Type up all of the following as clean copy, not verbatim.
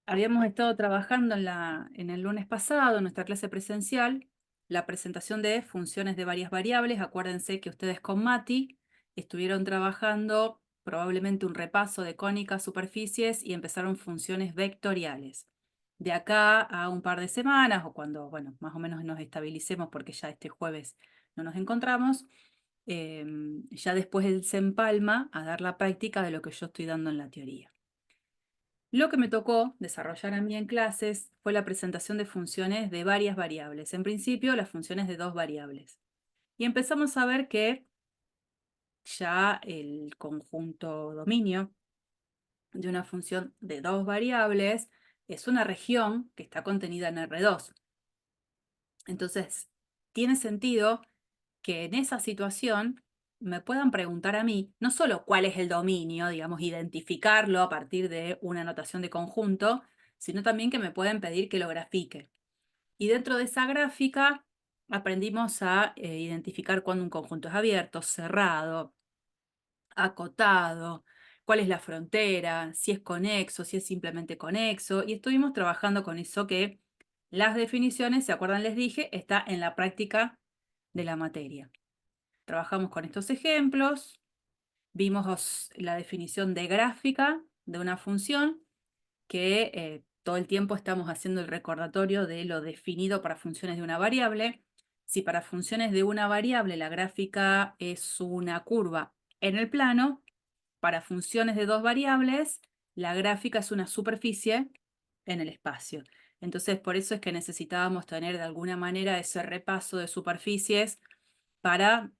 Habíamos estado trabajando en el lunes pasado, en nuestra clase presencial, la presentación de funciones de varias variables. Acuérdense que ustedes con Mati estuvieron trabajando probablemente un repaso de cónicas, superficies y empezaron funciones vectoriales. De acá a un par de semanas, o cuando, bueno, más o menos nos estabilicemos porque ya este jueves no nos encontramos, ya después él se empalma a dar la práctica de lo que yo estoy dando en la teoría. Lo que me tocó desarrollar a mí en clases fue la presentación de funciones de varias variables. En principio, las funciones de dos variables. Y empezamos a ver que ya el conjunto dominio de una función de dos variables es una región que está contenida en R2. Entonces, tiene sentido que en esa situación me puedan preguntar a mí no solo cuál es el dominio, digamos, identificarlo a partir de una notación de conjunto, sino también que me pueden pedir que lo grafique. Y dentro de esa gráfica aprendimos a identificar cuándo un conjunto es abierto, cerrado, acotado, cuál es la frontera, si es conexo, si es simplemente conexo, y estuvimos trabajando con eso que las definiciones, ¿se acuerdan? Les dije, está en la práctica de la materia. Trabajamos con estos ejemplos, vimos la definición de gráfica de una función que todo el tiempo estamos haciendo el recordatorio de lo definido para funciones de una variable. Si para funciones de una variable la gráfica es una curva en el plano, para funciones de dos variables la gráfica es una superficie en el espacio. Entonces, por eso es que necesitábamos tener de alguna manera ese repaso de superficies para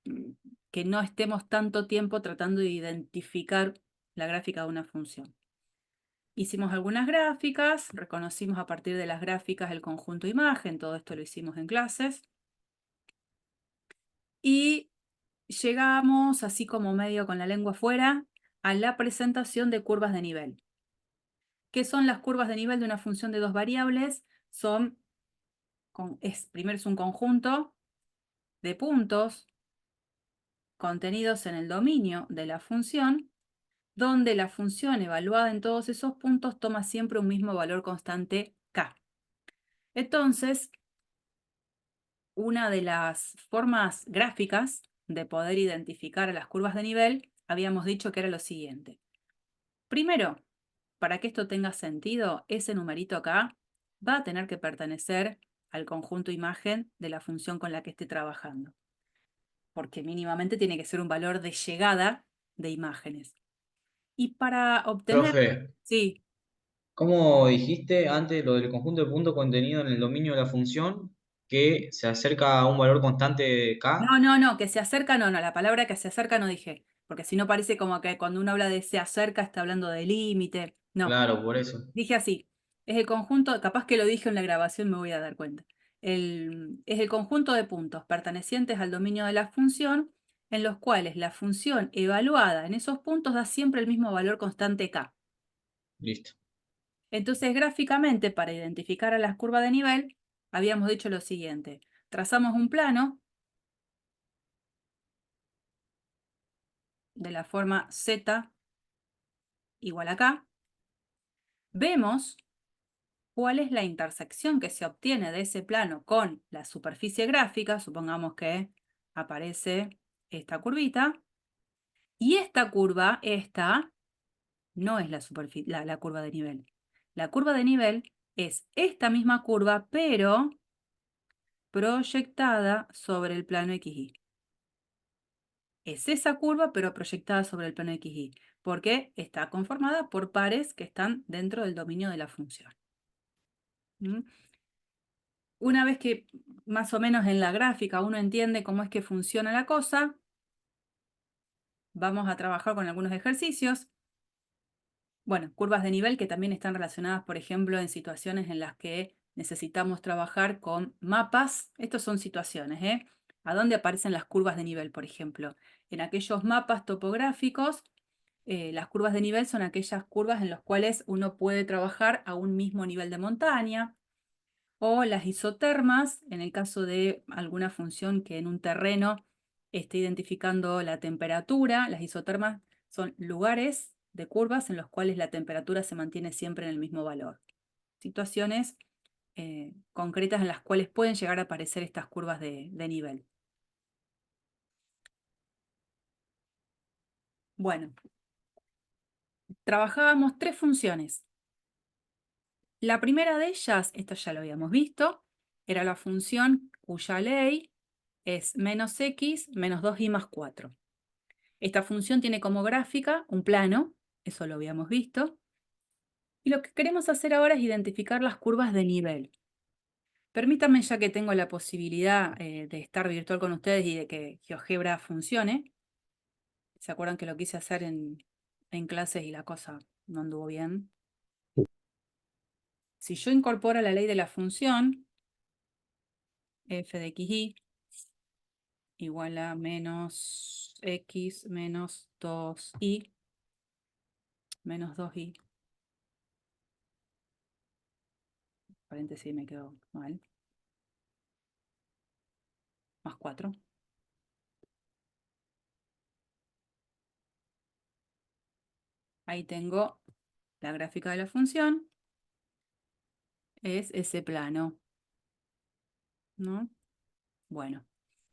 que no estemos tanto tiempo tratando de identificar la gráfica de una función. Hicimos algunas gráficas, reconocimos a partir de las gráficas el conjunto imagen, todo esto lo hicimos en clases. Y llegamos, así como medio con la lengua afuera, a la presentación de curvas de nivel. ¿Qué son las curvas de nivel de una función de dos variables? Primero es un conjunto de puntos contenidos en el dominio de la función, donde la función evaluada en todos esos puntos toma siempre un mismo valor constante k. Entonces, una de las formas gráficas de poder identificar a las curvas de nivel, habíamos dicho que era lo siguiente. Primero, para que esto tenga sentido, ese numerito acá va a tener que pertenecer al conjunto imagen de la función con la que esté trabajando, porque mínimamente tiene que ser un valor de llegada de imágenes. Y para obtener, Profe, sí, ¿cómo dijiste antes lo del conjunto de puntos contenido en el dominio de la función que se acerca a un valor constante de no, k? no, no, que se acerca, no, no, la palabra que se acerca no dije, porque si no parece como que cuando uno habla de se acerca está hablando de límite. No, Claro, por eso. dije así, es el conjunto, capaz que lo dije en la grabación, me voy a dar cuenta. Es el conjunto de puntos pertenecientes al dominio de la función, en los cuales la función evaluada en esos puntos da siempre el mismo valor constante k. Listo. Entonces, gráficamente, para identificar a las curvas de nivel, habíamos dicho lo siguiente. Trazamos un plano de la forma z igual a k. Vemos cuál es la intersección que se obtiene de ese plano con la superficie gráfica. Supongamos que aparece esta curvita. Y esta curva, esta, no es la curva de nivel. La curva de nivel es esta misma curva, pero proyectada sobre el plano XY. Es esa curva, pero proyectada sobre el plano XY, porque está conformada por pares que están dentro del dominio de la función. ¿Mm? Una vez que más o menos en la gráfica uno entiende cómo es que funciona la cosa, vamos a trabajar con algunos ejercicios. Bueno, curvas de nivel que también están relacionadas, por ejemplo, en situaciones en las que necesitamos trabajar con mapas. Estas son situaciones, ¿eh? ¿A dónde aparecen las curvas de nivel, por ejemplo? En aquellos mapas topográficos, las curvas de nivel son aquellas curvas en las cuales uno puede trabajar a un mismo nivel de montaña, o las isotermas, en el caso de alguna función que en un terreno esté identificando la temperatura. Las isotermas son lugares de curvas en los cuales la temperatura se mantiene siempre en el mismo valor. situaciones concretas en las cuales pueden llegar a aparecer estas curvas de nivel. Bueno, trabajábamos tres funciones. La primera de ellas, esto ya lo habíamos visto, era la función cuya ley es menos x menos 2y más 4. Esta función tiene como gráfica un plano, eso lo habíamos visto. Y lo que queremos hacer ahora es identificar las curvas de nivel. Permítanme, ya que tengo la posibilidad de estar virtual con ustedes y de que GeoGebra funcione. ¿Se acuerdan que lo quise hacer en clases y la cosa no anduvo bien? Si yo incorporo la ley de la función, f de xy igual a menos x menos 2y menos 2y, paréntesis me quedó mal, más 4. Ahí tengo la gráfica de la función, es ese plano, ¿no? Bueno,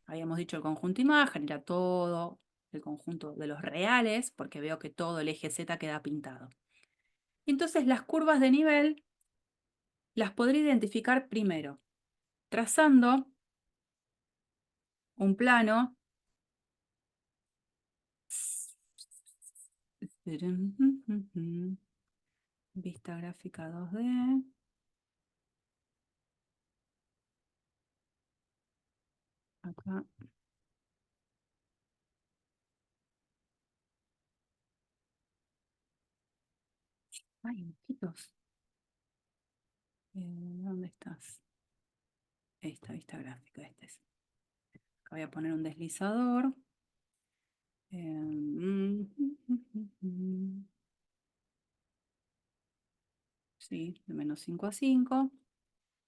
habíamos dicho el conjunto imagen, era todo el conjunto de los reales, porque veo que todo el eje Z queda pintado. Entonces las curvas de nivel las podré identificar primero, trazando un plano. Vista gráfica 2D. Acá. Ay, mosquitos. ¿Dónde estás? Esta vista gráfica, este es. Acá voy a poner un deslizador. Sí, de menos 5 a 5.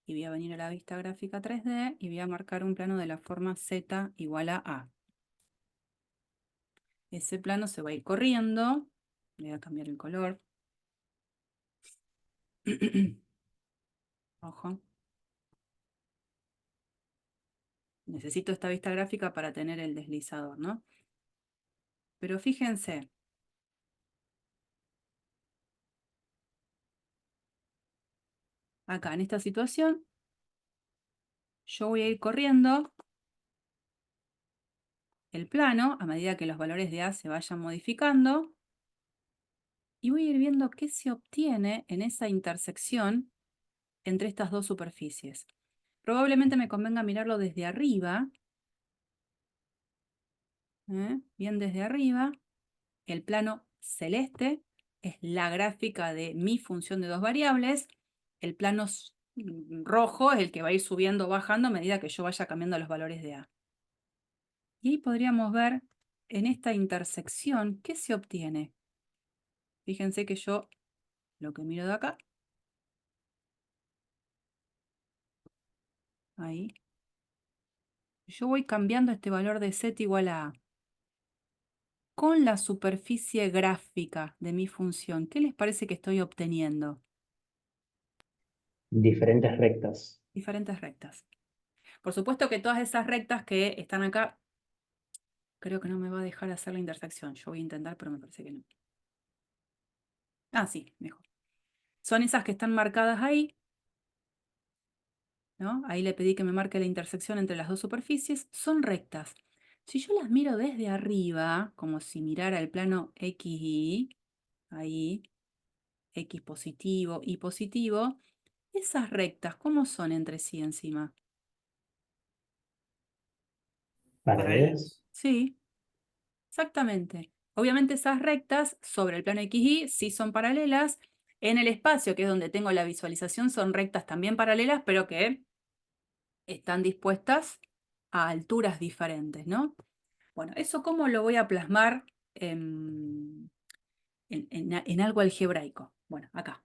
Y voy a venir a la vista gráfica 3D y voy a marcar un plano de la forma Z igual a A. Ese plano se va a ir corriendo. Voy a cambiar el color. Ojo. Necesito esta vista gráfica para tener el deslizador, ¿no? Pero fíjense. Acá en esta situación, yo voy a ir corriendo el plano a medida que los valores de A se vayan modificando. Y voy a ir viendo qué se obtiene en esa intersección entre estas dos superficies. Probablemente me convenga mirarlo desde arriba. Bien desde arriba. El plano celeste es la gráfica de mi función de dos variables. El plano rojo es el que va a ir subiendo o bajando a medida que yo vaya cambiando los valores de A. Y ahí podríamos ver en esta intersección qué se obtiene. Fíjense que yo lo que miro de acá, ahí, yo voy cambiando este valor de z igual a con la superficie gráfica de mi función. ¿Qué les parece que estoy obteniendo? Diferentes rectas. Diferentes rectas. Por supuesto que todas esas rectas que están acá, creo que no me va a dejar hacer la intersección. Yo voy a intentar, pero me parece que no. Ah, sí, mejor. Son esas que están marcadas ahí, ¿no? Ahí le pedí que me marque la intersección entre las dos superficies. Son rectas. Si yo las miro desde arriba, como si mirara el plano XY, ahí, X positivo, Y positivo, esas rectas, ¿cómo son entre sí encima? Paralelas. Sí, exactamente. Obviamente esas rectas sobre el plano XY sí son paralelas. En el espacio, que es donde tengo la visualización, son rectas también paralelas, pero que están dispuestas a alturas diferentes, ¿no? Bueno, ¿eso cómo lo voy a plasmar en algo algebraico? Bueno, acá.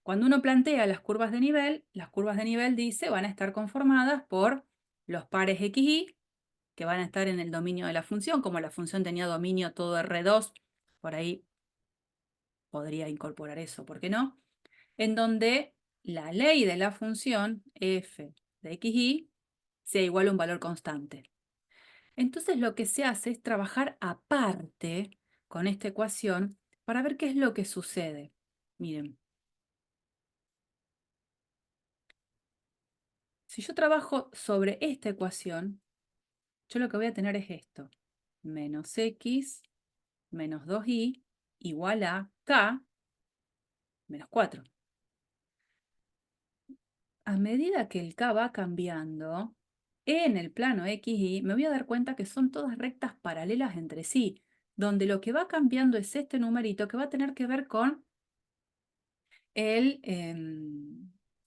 Cuando uno plantea las curvas de nivel dice van a estar conformadas por los pares XY, que van a estar en el dominio de la función. Como la función tenía dominio todo R2, por ahí podría incorporar eso, ¿por qué no? En donde la ley de la función f de xy sea igual a un valor constante. Entonces lo que se hace es trabajar aparte con esta ecuación para ver qué es lo que sucede. Miren, si yo trabajo sobre esta ecuación, yo lo que voy a tener es esto. Menos x menos 2y igual a k menos 4. A medida que el k va cambiando, en el plano xy me voy a dar cuenta que son todas rectas paralelas entre sí, donde lo que va cambiando es este numerito que va a tener que ver con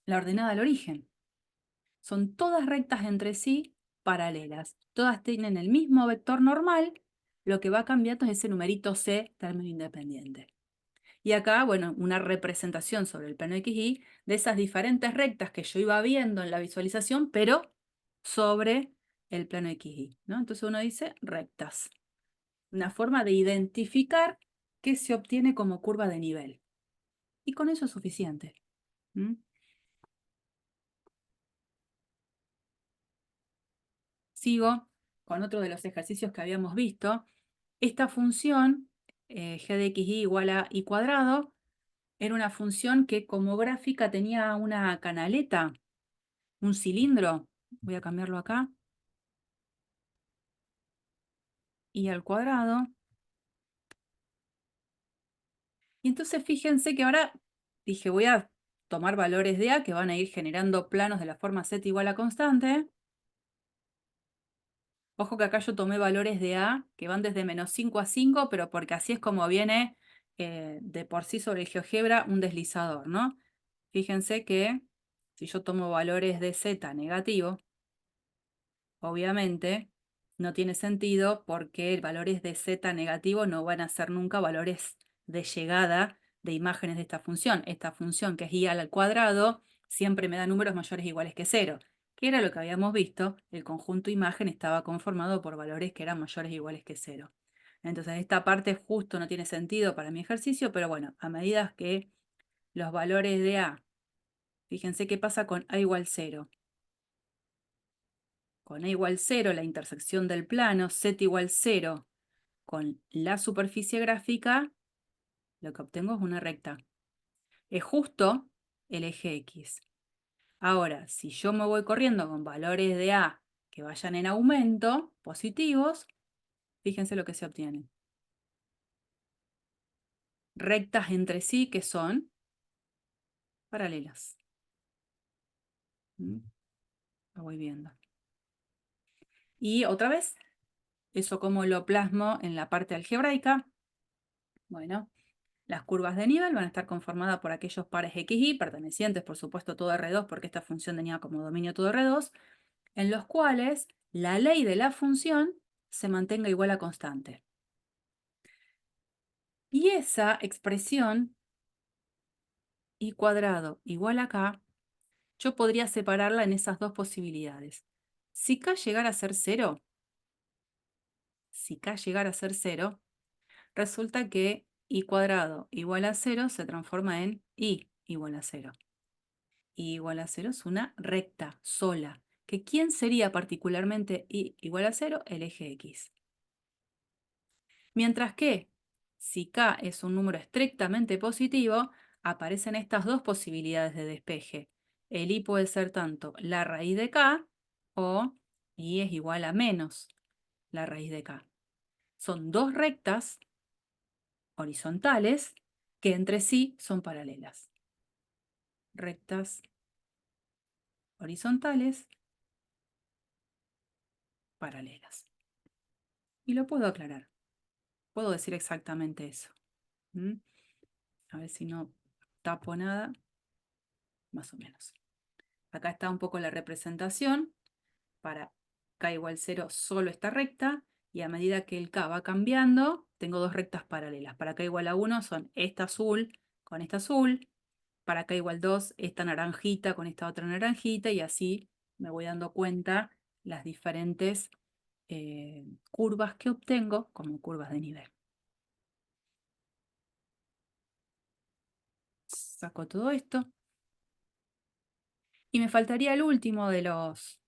la ordenada al origen. Son todas rectas entre sí paralelas. Todas tienen el mismo vector normal, lo que va cambiando es ese numerito c, término independiente. Y acá, bueno, una representación sobre el plano XY de esas diferentes rectas que yo iba viendo en la visualización, pero sobre el plano XY, ¿no? Entonces uno dice rectas. Una forma de identificar qué se obtiene como curva de nivel. Y con eso es suficiente. ¿Mm? Sigo con otro de los ejercicios que habíamos visto. Esta función, g de xy igual a y cuadrado, era una función que como gráfica tenía una canaleta, un cilindro. Voy a cambiarlo acá. Y al cuadrado. Y entonces fíjense que ahora dije, voy a tomar valores de a que van a ir generando planos de la forma z igual a constante. Ojo que acá yo tomé valores de a que van desde menos 5 a 5, pero porque así es como viene de por sí sobre el GeoGebra un deslizador, ¿no? Fíjense que si yo tomo valores de z negativo, obviamente no tiene sentido porque valores de z negativo no van a ser nunca valores de llegada de imágenes de esta función. Esta función que es i al cuadrado siempre me da números mayores o iguales que 0, que era lo que habíamos visto. El conjunto imagen estaba conformado por valores que eran mayores o iguales que 0. Entonces esta parte justo no tiene sentido para mi ejercicio, pero bueno, a medida que los valores de a, fíjense qué pasa con a igual 0. Con a igual 0, la intersección del plano, z igual 0 con la superficie gráfica, lo que obtengo es una recta. Es justo el eje X. Ahora, si yo me voy corriendo con valores de a que vayan en aumento, positivos, fíjense lo que se obtiene. Rectas entre sí que son paralelas. ¿Mm? Lo voy viendo. Y otra vez, eso como lo plasmo en la parte algebraica. Bueno, las curvas de nivel van a estar conformadas por aquellos pares XY, pertenecientes por supuesto a todo R2, porque esta función tenía como dominio todo R2, en los cuales la ley de la función se mantenga igual a constante. Y esa expresión y cuadrado igual a k, yo podría separarla en esas dos posibilidades. Si k llegara a ser 0, resulta que y cuadrado igual a 0 se transforma en y igual a 0. Y igual a 0 es una recta sola. ¿Que quién sería particularmente y igual a 0? El eje X. Mientras que, si k es un número estrictamente positivo, aparecen estas dos posibilidades de despeje. El y puede ser tanto la raíz de k o y es igual a menos la raíz de k. Son dos rectas horizontales que entre sí son paralelas. Rectas horizontales paralelas. Y lo puedo aclarar. Puedo decir exactamente eso. ¿Mm? A ver si no tapo nada. Más o menos. Acá está un poco la representación. Para k igual 0 solo esta recta. Y a medida que el k va cambiando, tengo dos rectas paralelas. Para k igual a 1 son esta azul con esta azul. Para k igual 2, esta naranjita con esta otra naranjita. Y así me voy dando cuenta las diferentes curvas que obtengo como curvas de nivel. Saco todo esto. Y me faltaría el último de los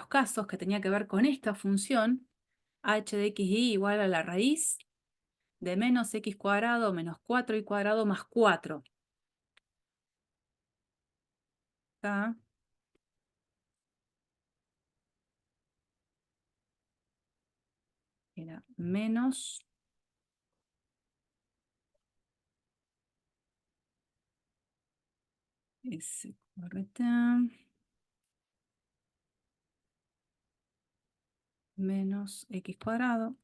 casos que tenía que ver con esta función, h de xy igual a la raíz de menos x cuadrado menos 4y cuadrado más 4. Acá era menos S, correcto, menos x cuadrado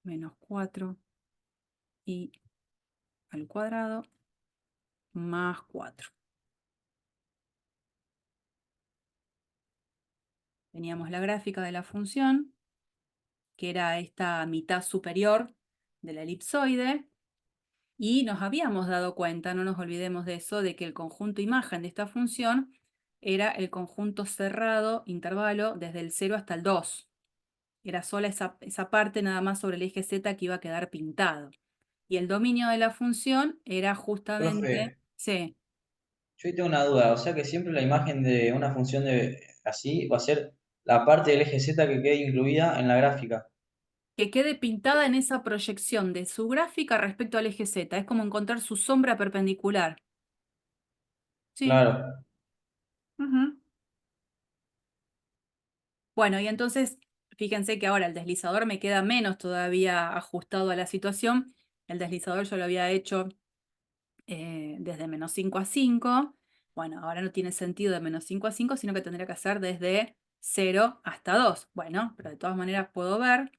menos 4y al cuadrado más 4. Teníamos la gráfica de la función, que era esta mitad superior de la elipsoide, y nos habíamos dado cuenta, no nos olvidemos de eso, de que el conjunto imagen de esta función era el conjunto cerrado, intervalo, desde el 0 hasta el 2. Era sola esa parte nada más sobre el eje Z que iba a quedar pintado. Y el dominio de la función era justamente, Profe, sí, yo ahí tengo una duda, o sea que siempre la imagen de una función de así va a ser la parte del eje Z que quede incluida en la gráfica. que quede pintada en esa proyección de su gráfica respecto al eje Z. Es como encontrar su sombra perpendicular. Sí. Claro, Ujú. Bueno, y entonces, fíjense que ahora el deslizador me queda menos todavía ajustado a la situación. El deslizador yo lo había hecho desde menos 5 a 5. Bueno, ahora no tiene sentido de menos 5 a 5, sino que tendría que hacer desde 0 hasta 2. Bueno, pero de todas maneras puedo ver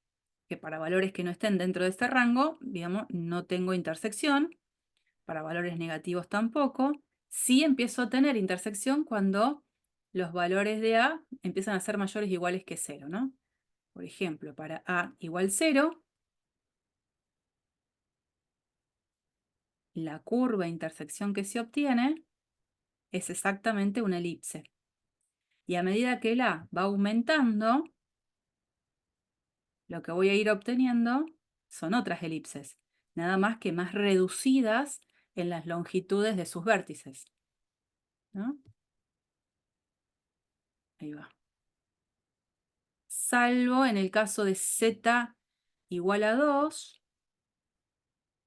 que para valores que no estén dentro de este rango, digamos, no tengo intersección. Para valores negativos tampoco. Sí empiezo a tener intersección cuando los valores de A empiezan a ser mayores o iguales que 0, ¿no? Por ejemplo, para A igual 0, la curva de intersección que se obtiene es exactamente una elipse. Y a medida que el A va aumentando, lo que voy a ir obteniendo son otras elipses, nada más que más reducidas en las longitudes de sus vértices, ¿no? Ahí va. Salvo en el caso de Z igual a 2,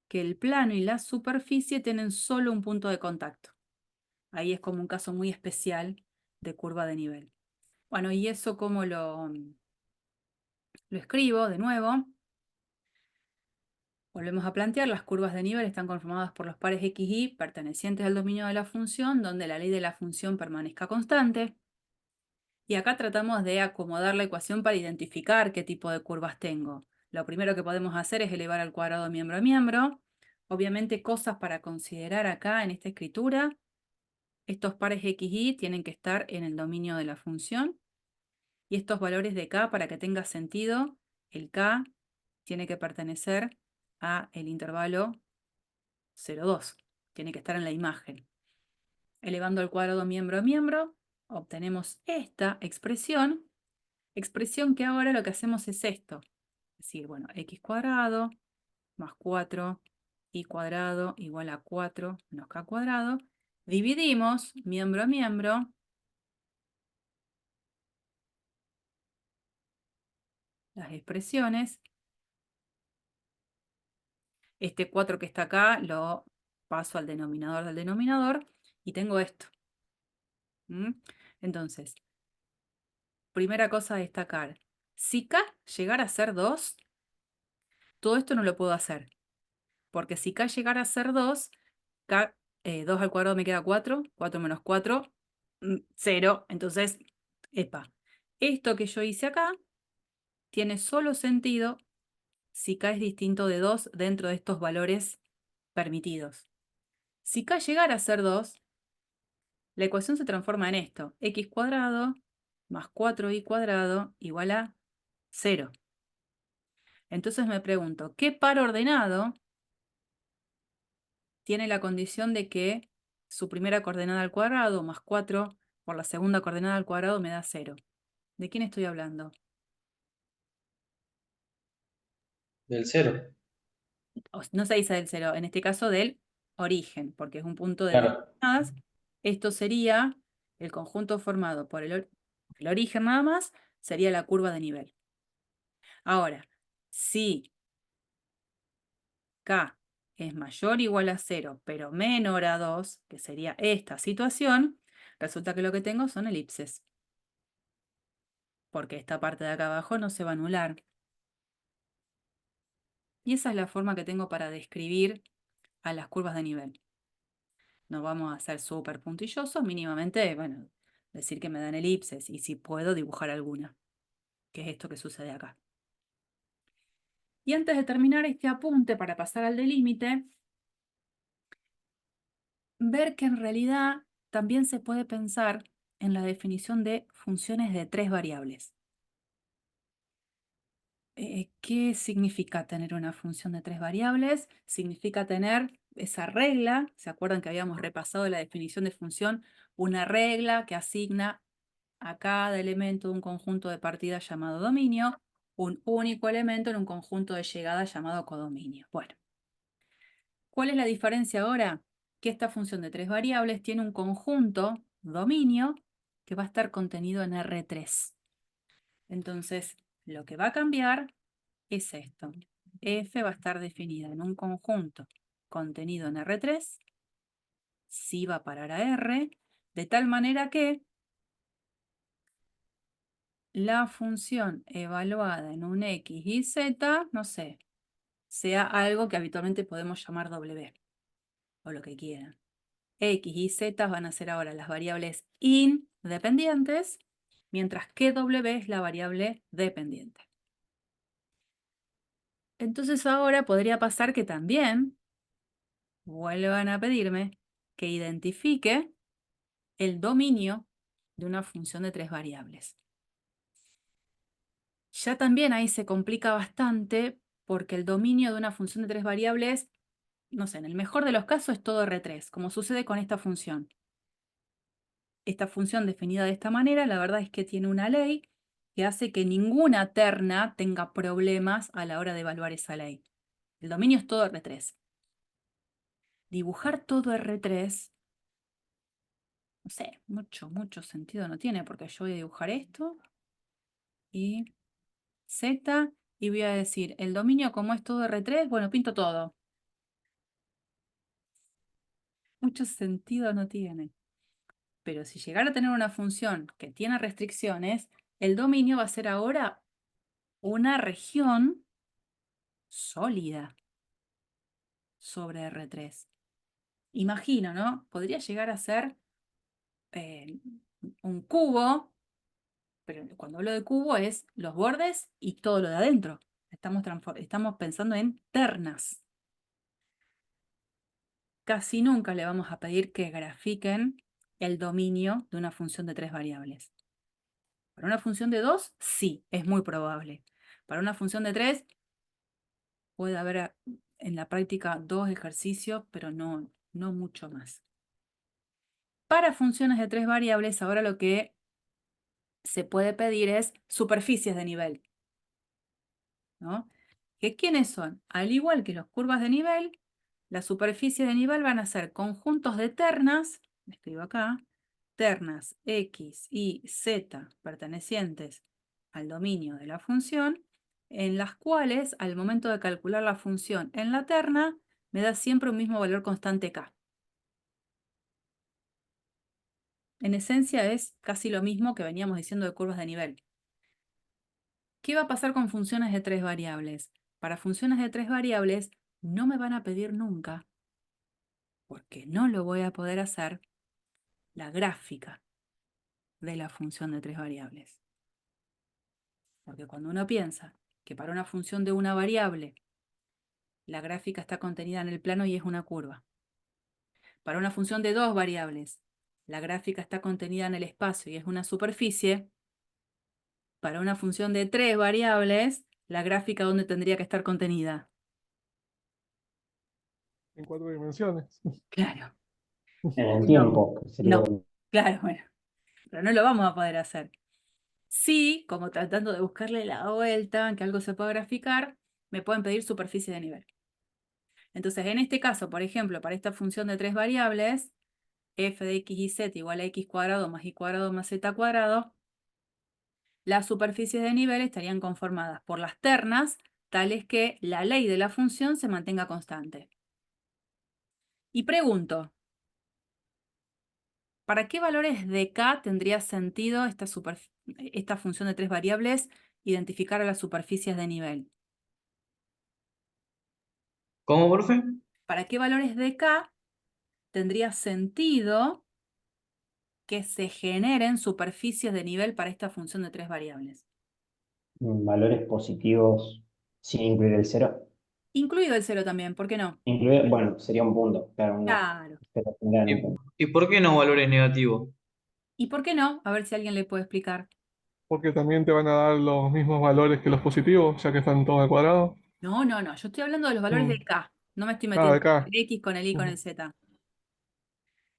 que el plano y la superficie tienen solo un punto de contacto. Ahí es como un caso muy especial de curva de nivel. Bueno, ¿y eso cómo lo escribo de nuevo? Volvemos a plantear, las curvas de nivel están conformadas por los pares x y pertenecientes al dominio de la función, donde la ley de la función permanezca constante. Y acá tratamos de acomodar la ecuación para identificar qué tipo de curvas tengo. Lo primero que podemos hacer es elevar al cuadrado miembro a miembro. Obviamente cosas para considerar acá en esta escritura. Estos pares x y tienen que estar en el dominio de la función. Y estos valores de k, para que tenga sentido, el k tiene que pertenecer a el intervalo 0,2. Tiene que estar en la imagen. Elevando al cuadrado miembro a miembro, obtenemos esta expresión que ahora lo que hacemos es esto. Es decir, bueno, x cuadrado más 4y cuadrado igual a 4 menos k cuadrado. Dividimos miembro a miembro las expresiones. Este 4 que está acá lo paso al denominador del denominador y tengo esto. ¿Mm? Entonces, primera cosa a destacar. Si k llegara a ser 2, todo esto no lo puedo hacer. Porque si k llegara a ser 2, 2 al cuadrado me queda 4, 4 menos 4, 0. Entonces, epa, esto que yo hice acá tiene solo sentido si k es distinto de 2 dentro de estos valores permitidos. Si k llegara a ser 2, la ecuación se transforma en esto: x cuadrado más 4y cuadrado igual a 0. Entonces me pregunto, ¿qué par ordenado tiene la condición de que su primera coordenada al cuadrado más 4 por la segunda coordenada al cuadrado me da 0? ¿De quién estoy hablando? del cero. No se dice del 0, en este caso del origen, porque es un punto de dos Claro. coordenadas. Esto sería el conjunto formado por el origen nada más, sería la curva de nivel. Ahora, si K es mayor o igual a 0, pero menor a 2, que sería esta situación, resulta que lo que tengo son elipses. Porque esta parte de acá abajo no se va a anular. Y esa es la forma que tengo para describir a las curvas de nivel. No vamos a ser súper puntillosos, mínimamente, bueno, decir que me dan elipses y si puedo dibujar alguna, que es esto que sucede acá. Y antes de terminar este apunte para pasar al delímite, ver que en realidad también se puede pensar en la definición de funciones de 3 variables. ¿Qué significa tener una función de 3 variables? Significa tener esa regla, ¿se acuerdan que habíamos repasado la definición de función? Una regla que asigna a cada elemento de un conjunto de partida llamado dominio, un único elemento en un conjunto de llegada llamado codominio. Bueno, ¿cuál es la diferencia ahora? Que esta función de 3 variables tiene un conjunto dominio que va a estar contenido en R3. Entonces, lo que va a cambiar es esto. F va a estar definida en un conjunto contenido en R3, si va a parar a R, de tal manera que la función evaluada en un X y Z, no sé, sea algo que habitualmente podemos llamar W, o lo que quieran. X y Z van a ser ahora las variables independientes, mientras que W es la variable dependiente. Entonces ahora podría pasar que también vuelvan a pedirme que identifique el dominio de una función de 3 variables. Ya también ahí se complica bastante porque el dominio de una función de 3 variables, no sé, en el mejor de los casos es todo R3, como sucede con esta función. Esta función definida de esta manera, la verdad es que tiene una ley que hace que ninguna terna tenga problemas a la hora de evaluar esa ley. El dominio es todo R3. Dibujar todo R3, no sé, mucho sentido no tiene, porque yo voy a dibujar esto y Z, y voy a decir, el dominio como es todo R3, bueno, pinto todo. Mucho sentido no tiene. Pero si llegara a tener una función que tiene restricciones, el dominio va a ser ahora una región sólida sobre R3. Imagino, ¿no? Podría llegar a ser un cubo, pero cuando hablo de cubo es los bordes y todo lo de adentro. Estamos pensando en ternas. Casi nunca le vamos a pedir que grafiquen el dominio de una función de 3 variables. Para una función de 2, sí, es muy probable. Para una función de 3, puede haber en la práctica 2 ejercicios, pero no mucho más. Para funciones de 3 variables, ahora lo que se puede pedir es superficies de nivel, ¿no? ¿Quiénes son? Al igual que las curvas de nivel, las superficies de nivel van a ser conjuntos de ternas, escribo acá, ternas X y Z pertenecientes al dominio de la función, en las cuales al momento de calcular la función en la terna, me da siempre un mismo valor constante K. En esencia es casi lo mismo que veníamos diciendo de curvas de nivel. ¿Qué va a pasar con funciones de 3 variables? Para funciones de 3 variables no me van a pedir nunca, porque no lo voy a poder hacer, la gráfica de la función de 3 variables. Porque cuando uno piensa que para una función de una variable, la gráfica está contenida en el plano y es una curva. Para una función de 2 variables, la gráfica está contenida en el espacio y es una superficie. Para una función de 3 variables, la gráfica ¿dónde tendría que estar contenida? En 4 dimensiones. Claro. En el No, tiempo, sería no, claro, bueno, pero no lo vamos a poder hacer. Sí, como tratando de buscarle la vuelta, que algo se pueda graficar, me pueden pedir superficie de nivel. Entonces, en este caso, por ejemplo, para esta función de 3 variables, f de x y z igual a x cuadrado más y cuadrado más z cuadrado, las superficies de nivel estarían conformadas por las ternas, tales que la ley de la función se mantenga constante. Y pregunto, ¿para qué valores de k tendría sentido esta función de tres variables identificar a las superficies de nivel? ¿Cómo, profe? ¿Para qué valores de k tendría sentido que se generen superficies de nivel para esta función de tres variables? Valores positivos sin incluir el cero. Incluido el cero también, ¿por qué no? Incluir, bueno, sería un punto, claro, Claro. pero tendrían un ¿Y, punto. y por qué no valores negativos? ¿Y por qué no? A ver si alguien le puede explicar. Porque también te van a dar los mismos valores que los positivos, ya que están todos al cuadrado. No, no, no. Yo estoy hablando de los valores de Mm. k. No me estoy Ah, de metiendo con acá. el x, con el y, con Mm. el z.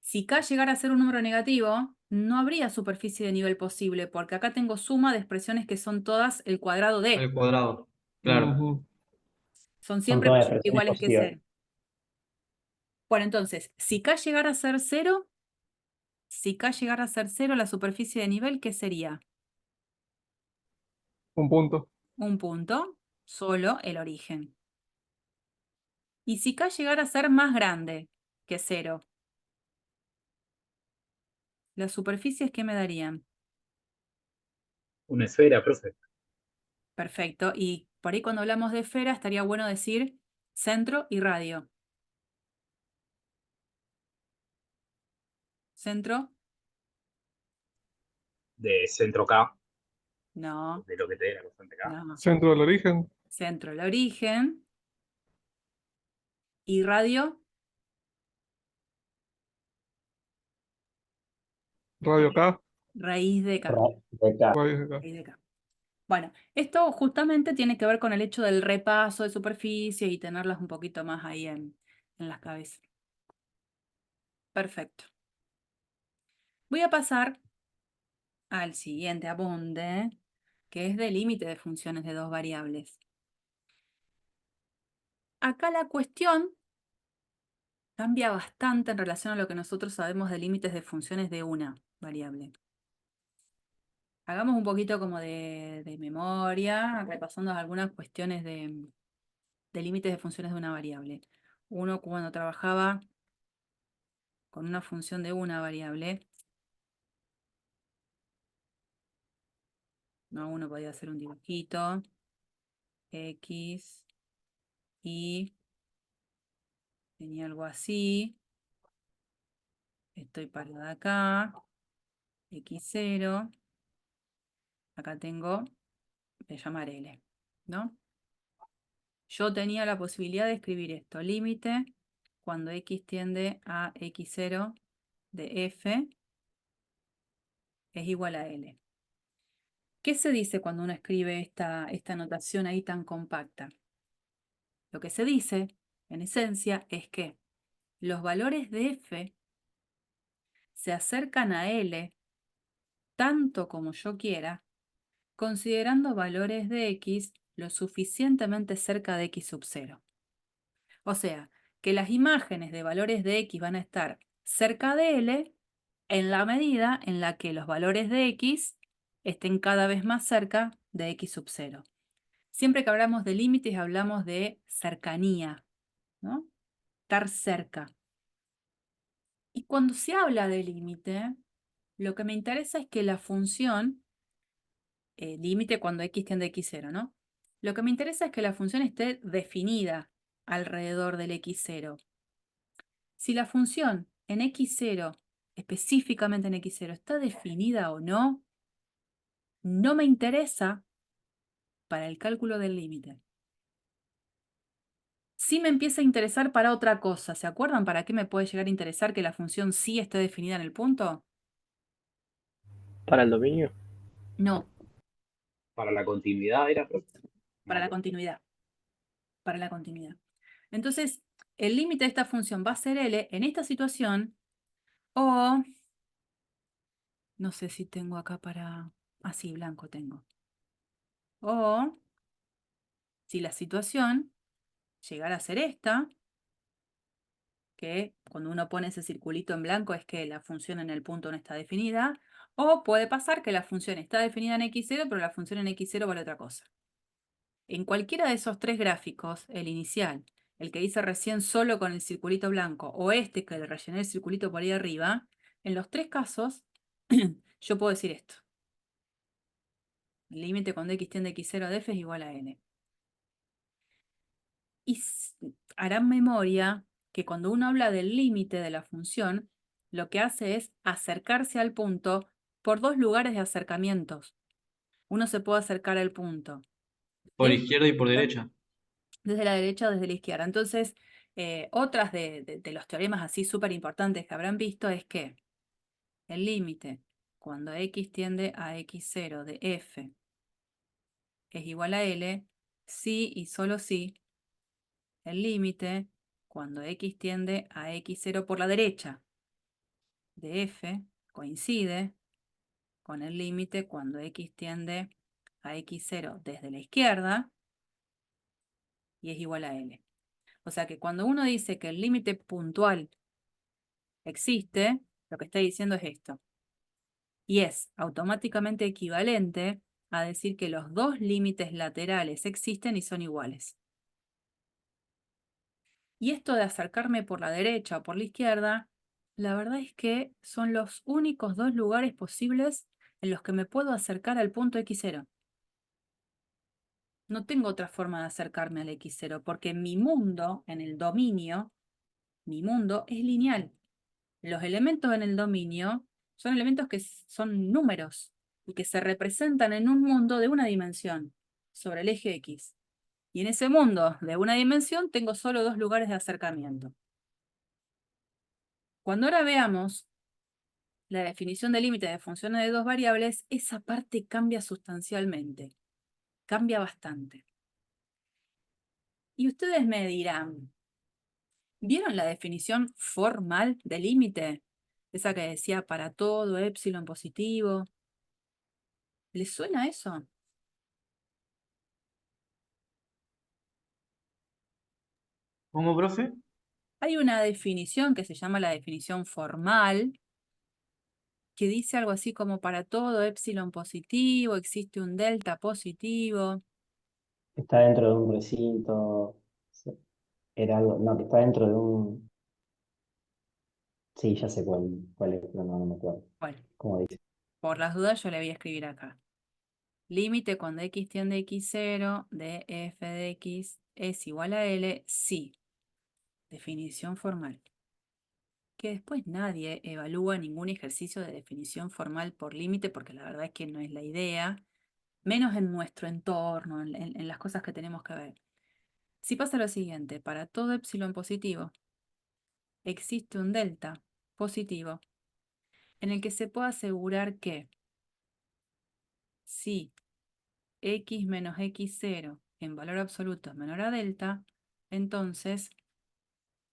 Si k llegara a ser un número negativo, no habría superficie de nivel posible, porque acá tengo suma de expresiones que son todas el cuadrado de. Al cuadrado. Claro. Ujú. Son Son siempre todas mayores o expresiones iguales que positivas. cero. Bueno, entonces, si k llegara a ser cero, la superficie de nivel, ¿qué sería? Un punto. Un punto, solo el origen. Y si k llegara a ser más grande que cero, las superficies, ¿qué me darían? Una esfera, profe. Perfecto. Y por ahí cuando hablamos de esfera estaría bueno decir centro y radio. Centro, De centro K, no, de lo que te dé la constante K. no. Centro del origen. Centro, el origen. Y radio, Radio K. raíz de k. De K. Raíz de K. Raíz de k. Bueno, esto justamente tiene que ver con el hecho del repaso de superficie y tenerlas un poquito más ahí en las cabezas. Perfecto. Voy a pasar al siguiente apunte, que es de límite de funciones de dos variables. Acá la cuestión cambia bastante en relación a lo que nosotros sabemos de límites de funciones de una variable. Hagamos un poquito como de memoria, repasando algunas cuestiones de límites de funciones de una variable. Uno cuando trabajaba con una función de una variable, ¿no? Uno podía hacer un dibujito, x, y tenía algo así, estoy parada acá, x0, acá tengo, de llamar L, ¿no? Yo tenía la posibilidad de escribir esto, límite cuando x tiende a x0 de f es igual a L. ¿Qué se dice cuando uno escribe esta notación ahí tan compacta? Lo que se dice, en esencia, es que los valores de f se acercan a L tanto como yo quiera, considerando valores de x lo suficientemente cerca de x sub 0. O sea, que las imágenes de valores de x van a estar cerca de L en la medida en la que los valores de x estén cada vez más cerca de x sub 0. Siempre que hablamos de límites hablamos de cercanía, ¿no? Estar cerca. Y cuando se habla de límite, lo que me interesa es que la función, límite cuando x tiende a x0, ¿no? Lo que me interesa es que la función esté definida alrededor del x0. Si la función en x0, específicamente en x0, está definida o no, no me interesa para el cálculo del límite. Sí me empieza a interesar para otra cosa. ¿Se acuerdan para qué me puede llegar a interesar que la función sí esté definida en el punto? Para el dominio. No, Para la continuidad era, profe. No para me la acuerdo. continuidad. Para la continuidad. Entonces, el límite de esta función va a ser L en esta situación o, no sé si tengo acá para, así, blanco tengo. O, si la situación llegara a ser esta, que cuando uno pone ese circulito en blanco es que la función en el punto no está definida, o puede pasar que la función está definida en x0, pero la función en x0 vale otra cosa. En cualquiera de esos tres gráficos, el inicial, el que hice recién solo con el circulito blanco, o este que le rellené el circulito por ahí arriba, en los tres casos yo puedo decir esto. El límite cuando x tiende a x0 de f es igual a n. Y harán memoria que cuando uno habla del límite de la función, lo que hace es acercarse al punto por dos lugares de acercamientos. Uno se puede acercar al punto Por desde, izquierda y por derecha. desde la derecha o desde la izquierda. Entonces, otras de los teoremas así súper importantes que habrán visto es que el límite cuando x tiende a x0 de f es igual a L, si y solo si el límite cuando x tiende a x0 por la derecha de f coincide con el límite cuando x tiende a x0 desde la izquierda y es igual a L. O sea que cuando uno dice que el límite puntual existe, lo que está diciendo es esto. Y es automáticamente equivalente a decir que los dos límites laterales existen y son iguales. Y esto de acercarme por la derecha o por la izquierda, la verdad es que son los únicos dos lugares posibles en los que me puedo acercar al punto x0. No tengo otra forma de acercarme al x0 porque mi mundo, en el dominio, mi mundo es lineal. Los elementos en el dominio son elementos que son números y que se representan en un mundo de una dimensión sobre el eje X. Y en ese mundo de una dimensión tengo solo dos lugares de acercamiento. Cuando ahora veamos la definición de límite de funciones de dos variables, esa parte cambia sustancialmente, cambia bastante. Y ustedes me dirán, ¿vieron la definición formal de límite? Esa que decía para todo épsilon positivo. ¿Les suena eso? ¿Cómo, profe? Hay una definición que se llama la definición formal, que dice algo así como para todo épsilon positivo, existe un delta positivo. Está dentro de un recinto. Era algo, no, que está dentro de un. Sí, ya sé cuál es, pero no me acuerdo. Bueno, ¿Cómo dice? por las dudas yo le voy a escribir acá. Límite cuando x tiende a x0 de f de x es igual a L, sí. Definición formal. Que después nadie evalúa ningún ejercicio de definición formal por límite, porque la verdad es que no es la idea, menos en nuestro entorno, en las cosas que tenemos que ver. Si pasa lo siguiente, para todo épsilon positivo, existe un delta positivo en el que se puede asegurar que si x menos x0 en valor absoluto es menor a delta, entonces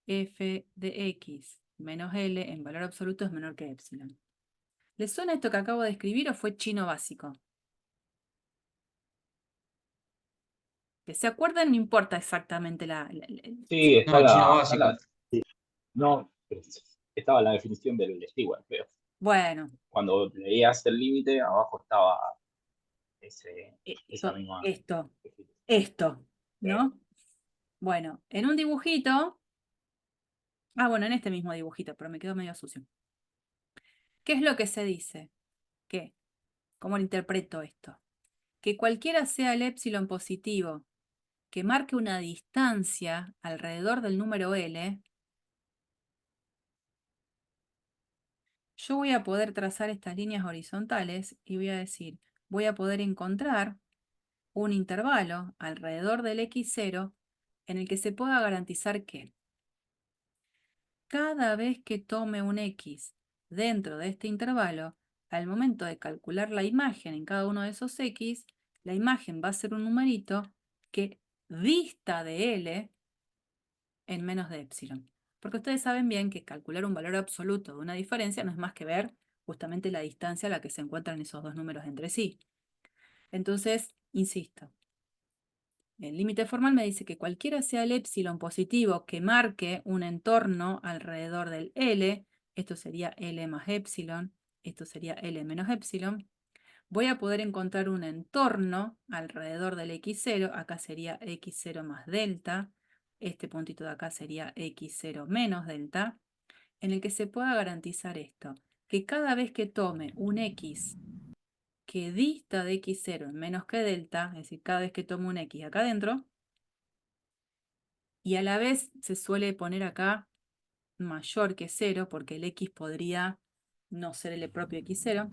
f de x menos L en valor absoluto es menor que épsilon. ¿Les suena esto que acabo de escribir o fue chino básico? Que se acuerden, no importa exactamente Sí, No, chino básico. no, pero estaba la definición del Stewart, pero Bueno, cuando leías el límite, abajo estaba esa misma. esto, ¿no? Bueno, en un dibujito, bueno, en este mismo dibujito, pero me quedó medio sucio. ¿Qué es lo que se dice? ¿Qué? ¿Cómo lo interpreto esto? Que cualquiera sea el épsilon positivo que marque una distancia alrededor del número L, yo voy a poder trazar estas líneas horizontales y voy a decir, voy a poder encontrar un intervalo alrededor del x0 en el que se pueda garantizar que cada vez que tome un x dentro de este intervalo, al momento de calcular la imagen en cada uno de esos x, la imagen va a ser un numerito que dista de L en menos de épsilon. Porque ustedes saben bien que calcular un valor absoluto de una diferencia no es más que ver justamente la distancia a la que se encuentran esos dos números entre sí. Entonces, insisto, El límite formal me dice que cualquiera sea el épsilon positivo que marque un entorno alrededor del L, esto sería L más épsilon, esto sería L menos épsilon, voy a poder encontrar un entorno alrededor del x0, acá sería x0 más delta, este puntito de acá sería x0 menos delta, en el que se pueda garantizar esto, que cada vez que tome un x que dista de x0 en menos que delta, es decir, cada vez que tomo un x acá adentro, y a la vez se suele poner acá mayor que 0, porque el x podría no ser el propio x0,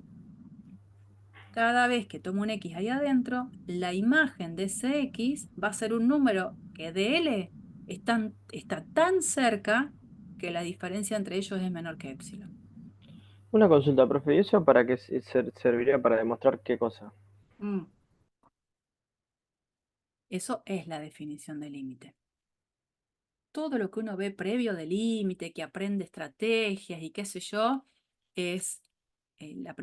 cada vez que tomo un x ahí adentro, la imagen de ese x va a ser un número que de L está tan cerca que la diferencia entre ellos es menor que épsilon. Una consulta, profe, ¿y eso para qué serviría para demostrar qué cosa? Eso es la definición de límite. Todo lo que uno ve previo del límite, que aprende estrategias y qué sé yo, es lo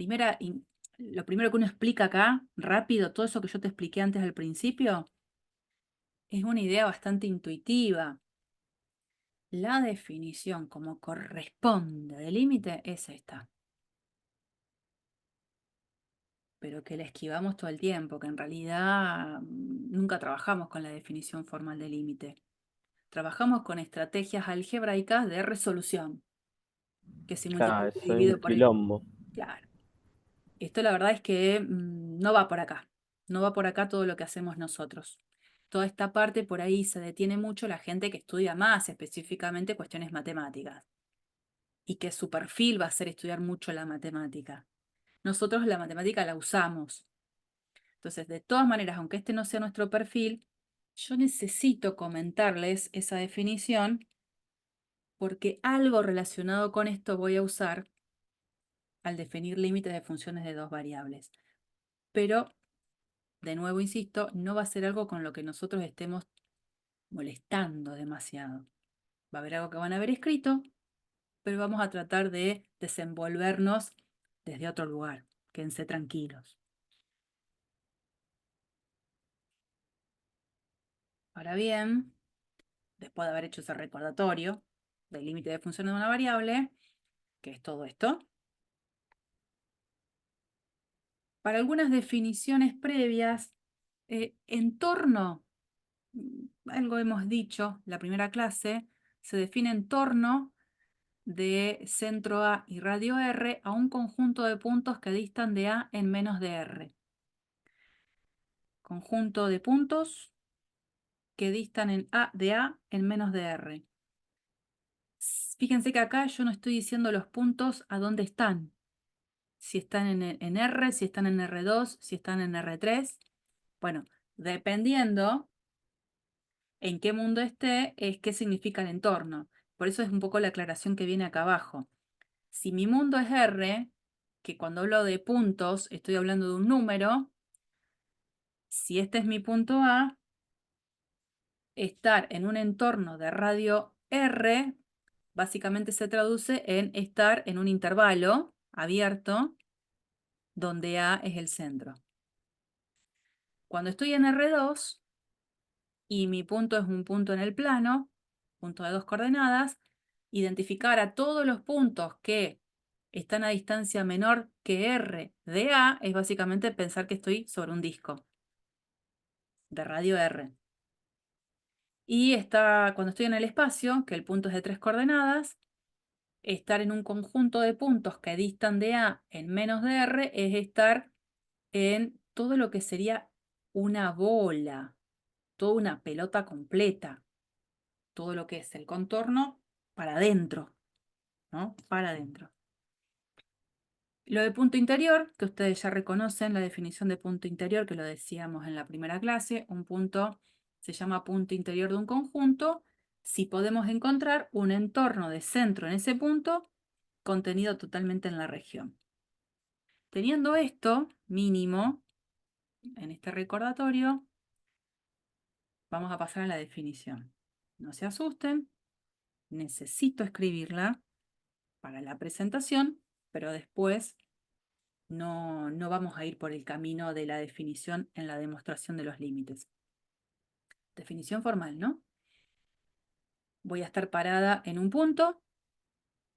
primero que uno explica acá, rápido, todo eso que yo te expliqué antes al principio, es una idea bastante intuitiva. La definición como corresponde de límite es esta. Pero que la esquivamos todo el tiempo, que en realidad nunca trabajamos con la definición formal de límite. Trabajamos con estrategias algebraicas de resolución, que si Claro, multiplico y eso es un divido por el... quilombo. Claro. Esto la verdad es que no va por acá. No va por acá todo lo que hacemos nosotros. Toda esta parte por ahí se detiene mucho la gente que estudia más específicamente cuestiones matemáticas y que su perfil va a ser estudiar mucho la matemática. Nosotros la matemática la usamos. Entonces, de todas maneras, aunque este no sea nuestro perfil, yo necesito comentarles esa definición porque algo relacionado con esto voy a usar al definir límites de funciones de dos variables. Pero, de nuevo insisto, no va a ser algo con lo que nosotros estemos molestando demasiado. Va a haber algo que van a haber escrito, pero vamos a tratar de desenvolvernos desde otro lugar. Quédense tranquilos. Ahora bien, después de haber hecho ese recordatorio del límite de funciones de una variable, que es todo esto, para algunas definiciones previas, entorno, algo hemos dicho, la primera clase, se define entorno de centro A y radio R a un conjunto de puntos que distan de A en menos de R. Conjunto de puntos que distan de A en menos de R. Fíjense que acá yo no estoy diciendo los puntos a dónde están. Si están en R, si están en R2, si están en R3. Bueno, dependiendo en qué mundo esté, es qué significa el entorno. Por eso es un poco la aclaración que viene acá abajo. Si mi mundo es R, que cuando hablo de puntos estoy hablando de un número, si este es mi punto A, estar en un entorno de radio R básicamente se traduce en estar en un intervalo abierto donde A es el centro. Cuando estoy en R2 y mi punto es un punto en el plano, punto de dos coordenadas, identificar a todos los puntos que están a distancia menor que R de A es básicamente pensar que estoy sobre un disco de radio R. Y cuando estoy en el espacio, que el punto es de 3 coordenadas, estar en un conjunto de puntos que distan de A en menos de R es estar en todo lo que sería una bola, toda una pelota completa, todo lo que es el contorno para adentro, ¿no? Para adentro. Lo de punto interior, que ustedes ya reconocen la definición de punto interior, que lo decíamos en la primera clase, un punto se llama punto interior de un conjunto si podemos encontrar un entorno de centro en ese punto contenido totalmente en la región. Teniendo esto mínimo en este recordatorio, vamos a pasar a la definición. No se asusten, necesito escribirla para la presentación, pero después no vamos a ir por el camino de la definición en la demostración de los límites. definición formal, ¿no? Voy a estar parada en un punto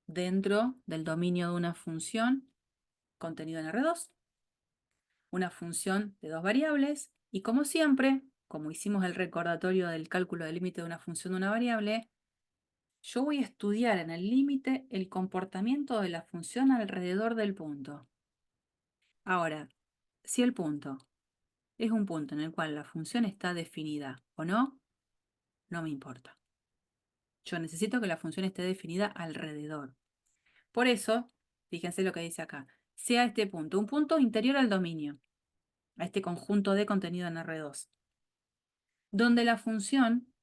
dentro del dominio de una función contenido en R2, una función de dos variables, y como siempre, como hicimos el recordatorio del cálculo del límite de una función de una variable, yo voy a estudiar en el límite el comportamiento de la función alrededor del punto. Ahora, si el punto es un punto en el cual la función está definida o no, no me importa. Yo necesito que la función esté definida alrededor. Por eso, fíjense lo que dice acá, sea este punto un punto interior al dominio, a este conjunto de contenido en R2, donde la función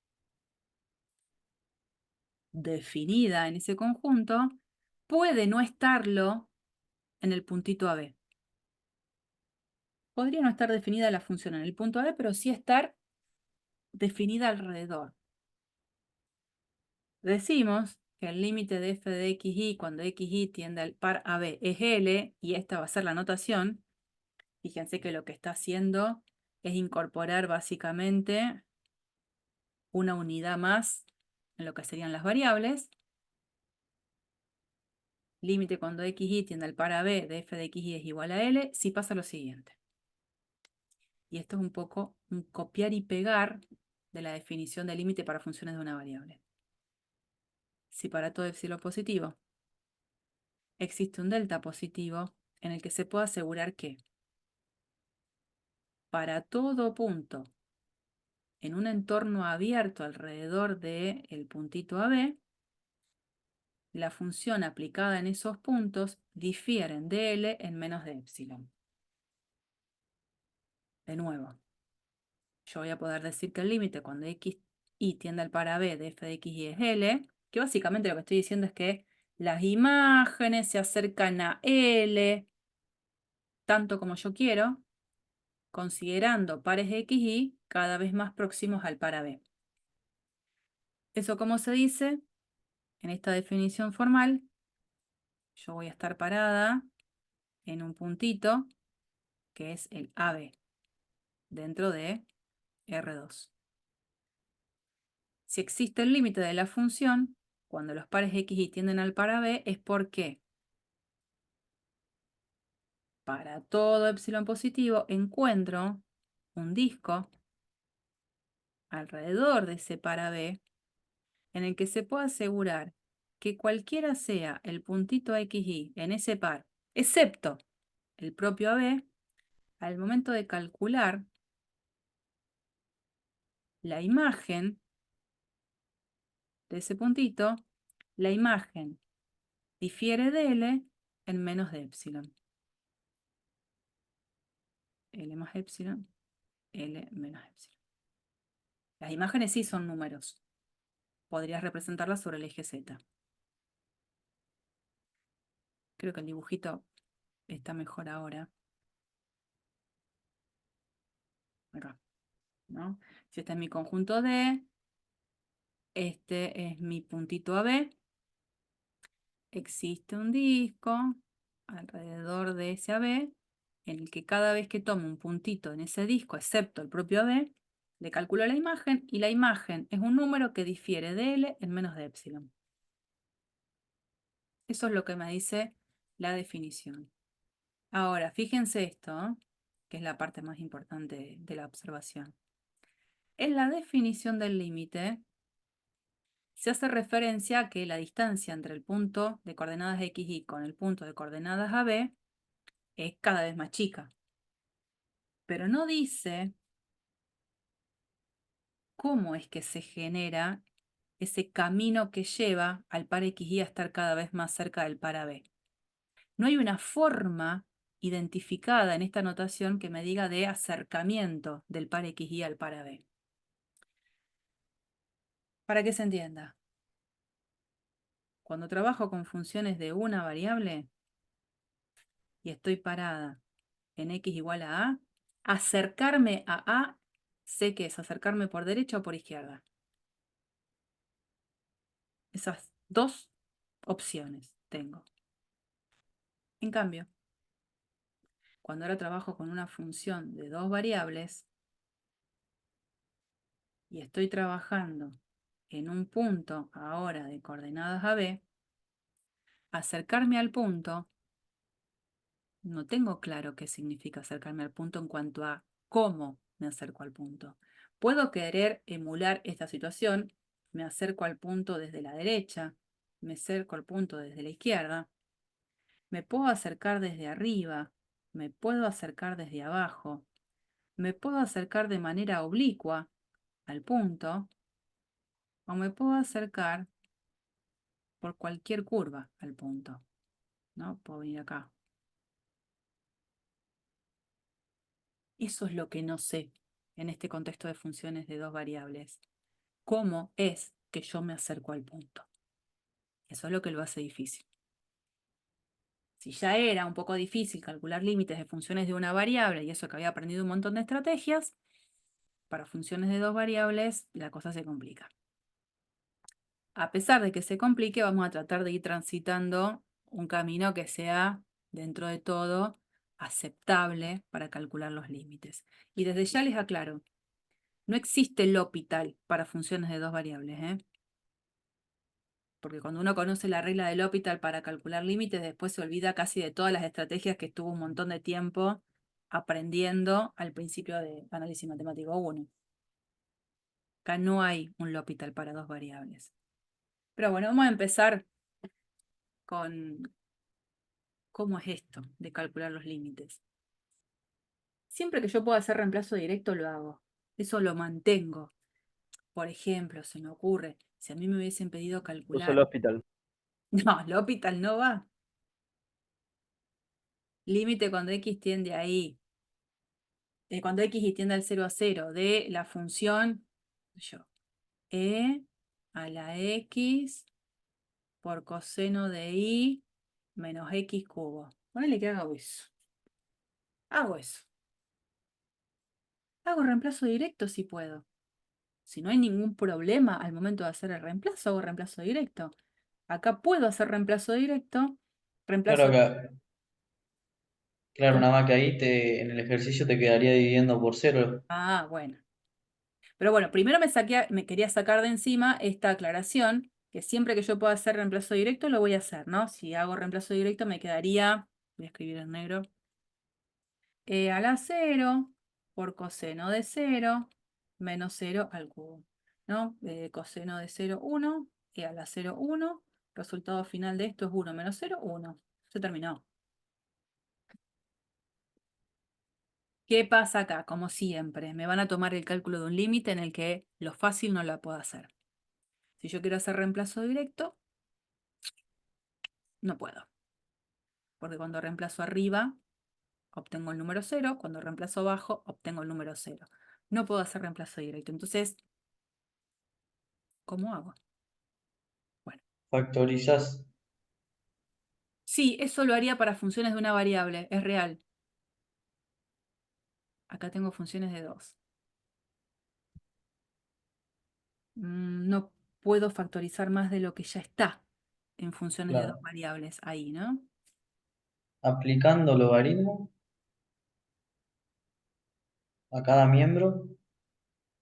definida en ese conjunto puede no estarlo en el puntito AB. Podría no estar definida la función en el punto AB, pero sí estar definida alrededor. Decimos que el límite de f de xy cuando xy tiende al par AB es L, y esta va a ser la notación. Fíjense que lo que está haciendo es incorporar básicamente una unidad más en lo que serían las variables. Límite cuando xy tiende al par AB de f de xy es igual a L, si pasa lo siguiente. Y esto es un poco un copiar y pegar de la definición de límite para funciones de una variable. Si para todo epsilon positivo existe un delta positivo en el que se puede asegurar que para todo punto en un entorno abierto alrededor del puntito AB, la función aplicada en esos puntos difieren de L en menos de epsilon. De nuevo, yo voy a poder decir que el límite cuando xy tiende al par AB de f de xy es L, que básicamente lo que estoy diciendo es que las imágenes se acercan a L tanto como yo quiero, considerando pares xy cada vez más próximos al par AB. ¿Eso cómo se dice? En esta definición formal, yo voy a estar parada en un puntito que es el AB dentro de R2. Si existe el límite de la función, cuando los pares xy tienden al par AB, es porque para todo epsilon positivo encuentro un disco alrededor de ese par AB en el que se puede asegurar que cualquiera sea el puntito xy en ese par, excepto el propio AB, al momento de calcular la imagen de ese puntito, la imagen difiere de L en menos de epsilon. L más epsilon, L menos epsilon. Las imágenes sí son números. Podrías representarlas sobre el eje Z. Creo que el dibujito está mejor ahora. Acá, ¿no? Si este es mi conjunto D, este es mi puntito AB. Existe un disco alrededor de ese AB en el que cada vez que tomo un puntito en ese disco, excepto el propio AB, le calculo la imagen, y la imagen es un número que difiere de L en menos de epsilon. Eso es lo que me dice la definición. Ahora, fíjense esto, ¿eh? Que es la parte más importante de la observación. En la definición del límite se hace referencia a que la distancia entre el punto de coordenadas xy con el punto de coordenadas AB es cada vez más chica. Pero no dice cómo es que se genera ese camino que lleva al par xy a estar cada vez más cerca del par AB. No hay una forma identificada en esta notación que me diga de acercamiento del par xy al par AB. Para que se entienda, cuando trabajo con funciones de una variable y estoy parada en x igual a A, acercarme a A, sé que es acercarme por derecha o por izquierda. Esas dos opciones tengo. En cambio, cuando ahora trabajo con una función de dos variables, y estoy trabajando en un punto ahora de coordenadas AB, acercarme al punto, no tengo claro qué significa acercarme al punto en cuanto a cómo me acerco al punto. Puedo querer emular esta situación, me acerco al punto desde la derecha, me acerco al punto desde la izquierda, me puedo acercar desde arriba, me puedo acercar desde abajo, me puedo acercar de manera oblicua al punto, o me puedo acercar por cualquier curva al punto, ¿no? Puedo venir acá. Eso es lo que no sé en este contexto de funciones de dos variables. ¿Cómo es que yo me acerco al punto? Eso es lo que lo hace difícil. Si ya era un poco difícil calcular límites de funciones de una variable, y eso que había aprendido un montón de estrategias, para funciones de dos variables la cosa se complica. A pesar de que se complique, vamos a tratar de ir transitando un camino que sea, dentro de todo, aceptable para calcular los límites. Y desde ya les aclaro, no existe L'Hopital para funciones de dos variables, ¿eh? Porque cuando uno conoce la regla del L'Hopital para calcular límites, después se olvida casi de todas las estrategias que estuvo un montón de tiempo aprendiendo al principio de análisis matemático 1. Acá no hay un L'Hopital para dos variables. Pero bueno, vamos a empezar con cómo es esto de calcular los límites. Siempre que yo pueda hacer reemplazo directo, lo hago. Eso lo mantengo. Por ejemplo, se me ocurre, si a mí me hubiesen pedido Uso el calcular... hospital. No, L'Hopital no va. Límite cuando x tiende ahí. Cuando x y tiende al 0 a 0 de la función yo, e a la x por coseno de y menos x cubo. Ponele que hago eso. Hago eso. Hago reemplazo directo si puedo. Si no hay ningún problema al momento de hacer el reemplazo, hago reemplazo directo. Acá puedo hacer reemplazo directo. Claro, Reemplazo... claro, ¿Cómo? nada más que ahí en el ejercicio te quedaría dividiendo por cero. Ah, bueno. Pero bueno, primero me quería sacar de encima esta aclaración, que siempre que yo pueda hacer reemplazo directo, lo voy a hacer, ¿no? Si hago reemplazo directo me quedaría, voy a escribir en negro, e a la 0 por coseno de 0 menos 0 al cubo, ¿no? Coseno de 0, 1, e a la 0, 1. Resultado final de esto es 1 menos 0, 1. Se terminó. ¿Qué pasa acá? Como siempre, me van a tomar el cálculo de un límite en el que lo fácil no la puedo hacer. Si yo quiero hacer reemplazo directo, no puedo. Porque cuando reemplazo arriba, obtengo el número 0. Cuando reemplazo abajo, obtengo el número 0. No puedo hacer reemplazo directo. Entonces, ¿cómo hago? Bueno, Factorizás. sí, eso lo haría para funciones de una variable. Es real. Acá tengo funciones de 2. No puedo factorizar más de lo que ya está en funciones de dos Claro. variables ahí, ¿no? Aplicando logaritmo a cada miembro.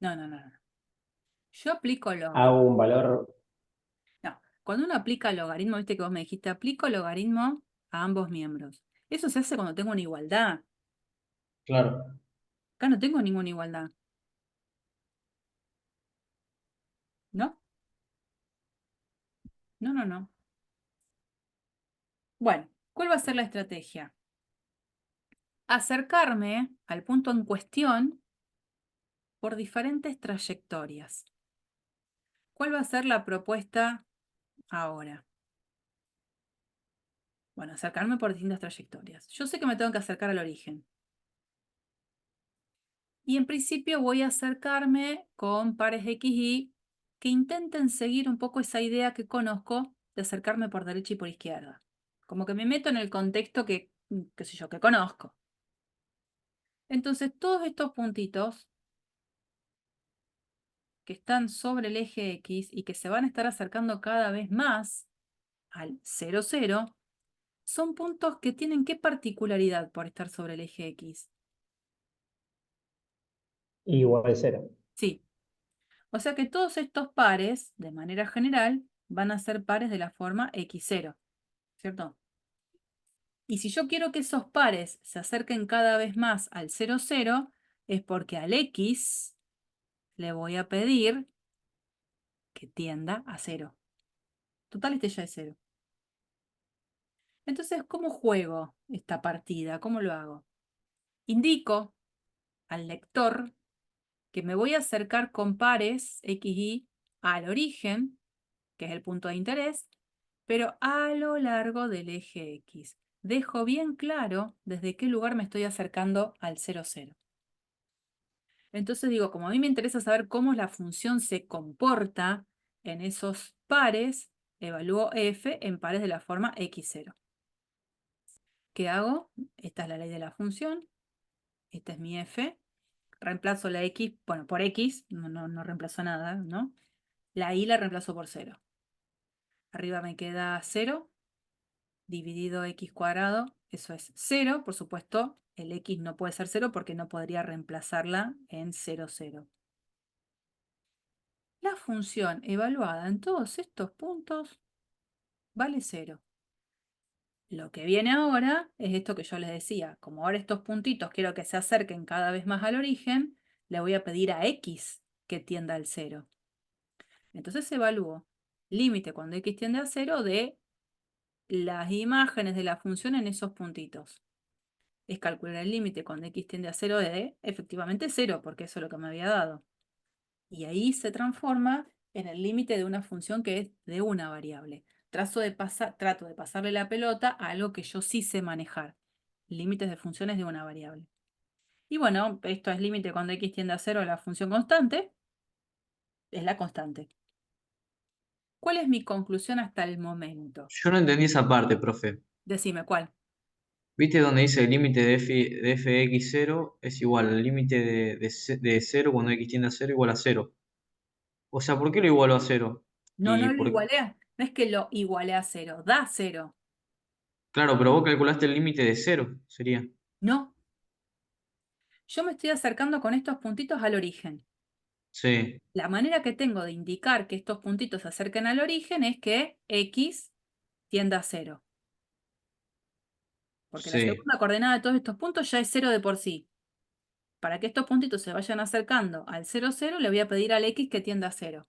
No, no, no, no. Yo aplico Hago logaritmo. un valor, No, cuando uno aplica logaritmo, viste que vos me dijiste, aplico logaritmo a ambos miembros. Eso se hace cuando tengo una igualdad. Claro. Acá no tengo ninguna igualdad, ¿no? No, no, no. Bueno, ¿cuál va a ser la estrategia? Acercarme al punto en cuestión por diferentes trayectorias. ¿Cuál va a ser la propuesta ahora? Bueno, acercarme por distintas trayectorias. Yo sé que me tengo que acercar al origen. Y en principio voy a acercarme con pares X y que intenten seguir un poco esa idea que conozco de acercarme por derecha y por izquierda. Como que me meto en el contexto que, qué sé yo, que conozco. Entonces, todos estos puntitos que están sobre el eje X y que se van a estar acercando cada vez más al 0, 0, son puntos que tienen qué particularidad por estar sobre el eje X. igual a cero. Sí, O sea que todos estos pares, de manera general, van a ser pares de la forma x0, ¿cierto? Y si yo quiero que esos pares se acerquen cada vez más al 0, 0, es porque al x le voy a pedir que tienda a 0. Total, este ya es 0. Entonces, ¿cómo juego esta partida? ¿Cómo lo hago? Indico al lector que me voy a acercar con pares x, y al origen, que es el punto de interés, pero a lo largo del eje X. Dejo bien claro desde qué lugar me estoy acercando al 0, 0. Entonces digo, como a mí me interesa saber cómo la función se comporta en esos pares, evalúo f en pares de la forma x0. ¿Qué hago? Esta es la ley de la función. Esta es mi f. Reemplazo la x, bueno, por x, no reemplazo nada, ¿no? La y la reemplazo por 0. Arriba me queda 0 dividido x cuadrado, eso es 0. Por supuesto, el x no puede ser 0 porque no podría reemplazarla en 0, 0. La función evaluada en todos estos puntos vale 0. Lo que viene ahora es esto que yo les decía. Como ahora estos puntitos quiero que se acerquen cada vez más al origen, le voy a pedir a x que tienda al 0. Entonces evalúo límite cuando x tiende a 0 de las imágenes de la función en esos puntitos. Es calcular el límite cuando x tiende a 0 de efectivamente 0, porque eso es lo que me había dado. Y ahí se transforma en el límite de una función que es de una variable. Trato de pasarle la pelota a algo que yo sí sé manejar. Límites de funciones de una variable. Y bueno, esto es límite cuando x tiende a 0 la función constante. Es la constante. ¿Cuál es mi conclusión hasta el momento? Yo no entendí esa parte, profe. Decime, ¿cuál? ¿Viste donde dice el límite de fx0 es igual al límite de 0 cuando x tiende a 0 igual a 0? O sea, ¿por qué lo igualo a 0? No, Y no lo por... igualé. No es que lo igualé a 0, da 0. Claro, pero vos calculaste el límite de 0, sería. No, yo me estoy acercando con estos puntitos al origen. Sí, La manera que tengo de indicar que estos puntitos se acerquen al origen es que x tienda a 0. Porque la sí. segunda coordenada de todos estos puntos ya es 0 de por sí. Para que estos puntitos se vayan acercando al 0, 0, le voy a pedir al x que tienda a 0.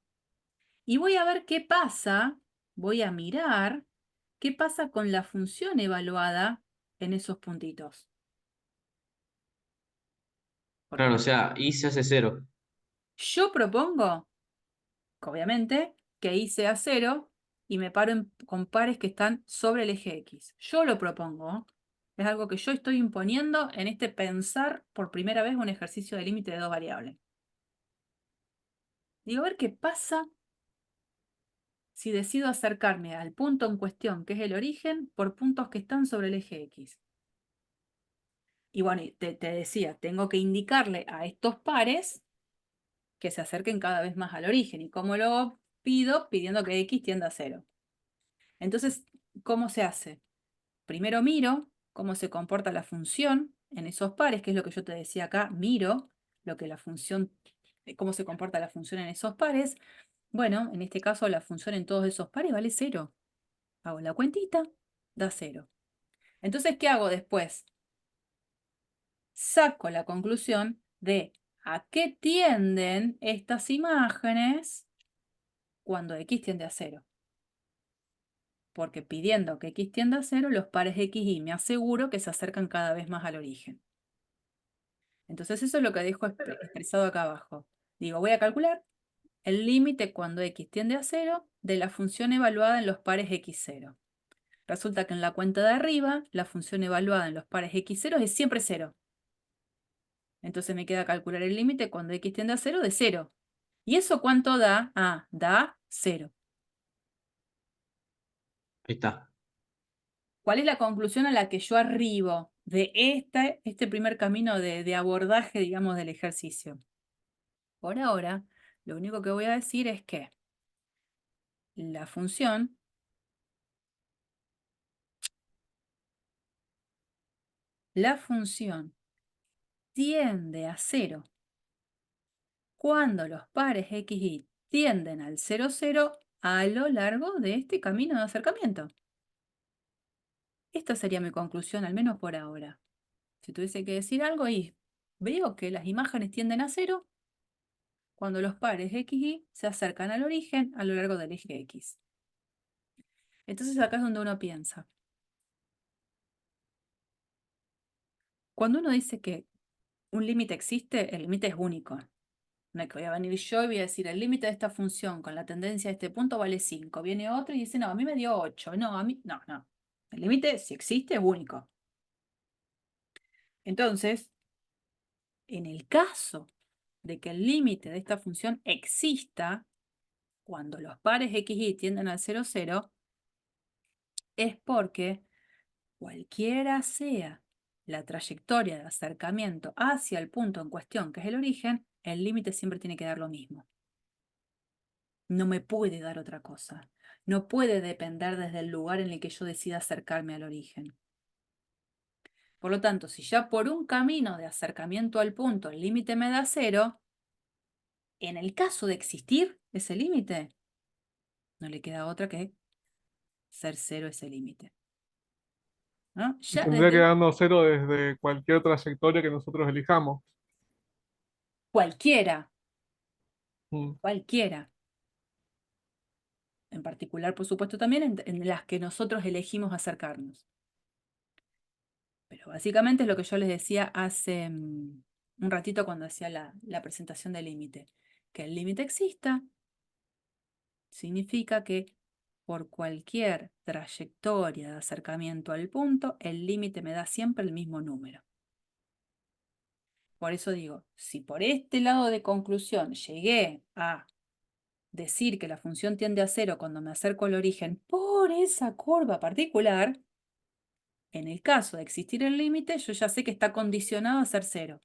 Y voy a ver qué pasa, voy a mirar qué pasa con la función evaluada en esos puntitos. Porque Claro, o sea, y se hace 0. yo propongo, obviamente, que y sea 0 y me paro con pares que están sobre el eje X. Yo lo propongo. Es algo que yo estoy imponiendo en este pensar por primera vez un ejercicio de límite de dos variables. Digo, a ver qué pasa si decido acercarme al punto en cuestión, que es el origen, por puntos que están sobre el eje X. Y bueno, te decía, tengo que indicarle a estos pares que se acerquen cada vez más al origen. ¿Y cómo lo pido? Pidiendo que x tienda a 0. Entonces, ¿cómo se hace? Primero miro cómo se comporta la función en esos pares, que es lo que yo te decía acá. Miro lo que la función, cómo se comporta la función en esos pares. Bueno, en este caso la función en todos esos pares vale 0. Hago la cuentita, da 0. Entonces, ¿qué hago después? Saco la conclusión de a qué tienden estas imágenes cuando x tiende a 0. Porque pidiendo que x tienda a 0, los pares x y me aseguro que se acercan cada vez más al origen. Entonces eso es lo que dejo expresado acá abajo. Digo, voy a calcular el límite cuando x tiende a 0 de la función evaluada en los pares x0. Resulta que en la cuenta de arriba, la función evaluada en los pares x0 es siempre 0. Entonces me queda calcular el límite cuando x tiende a 0 de 0. ¿Y eso cuánto da? Ah, da 0. Ahí está. ¿Cuál es la conclusión a la que yo arribo de este primer camino de abordaje, digamos, del ejercicio? Por ahora, lo único que voy a decir es que la función tiende a 0 cuando los pares x, y tienden al 0, 0 a lo largo de este camino de acercamiento. Esta sería mi conclusión, al menos por ahora. Si tuviese que decir algo, y veo que las imágenes tienden a 0 cuando los pares x, y se acercan al origen a lo largo del eje x. Entonces acá es donde uno piensa. Cuando uno dice que un límite existe, el límite es único. No es que voy a venir yo y voy a decir, el límite de esta función con la tendencia a este punto vale 5. Viene otro y dice, no, a mí me dio 8. No, a mí, no, no. El límite, si existe, es único. Entonces, en el caso de que el límite de esta función exista, cuando los pares x, y tienden al 0, 0, es porque cualquiera sea la trayectoria de acercamiento hacia el punto en cuestión, que es el origen, el límite siempre tiene que dar lo mismo. No me puede dar otra cosa. No puede depender desde el lugar en el que yo decida acercarme al origen. Por lo tanto, si ya por un camino de acercamiento al punto el límite me da 0, en el caso de existir ese límite, no le queda otra que ser 0 ese límite. ¿No? Y Ya tendría que desde darnos 0 desde cualquier trayectoria que nosotros elijamos. cualquiera, Mm. cualquiera. En particular, por supuesto, también en las que nosotros elegimos acercarnos. Pero básicamente es lo que yo les decía hace un ratito cuando hacía la presentación del límite. Que el límite exista significa que por cualquier trayectoria de acercamiento al punto, el límite me da siempre el mismo número. Por eso digo, si por este lado de conclusión llegué a decir que la función tiende a 0 cuando me acerco al origen por esa curva particular, en el caso de existir el límite, yo ya sé que está condicionado a ser 0.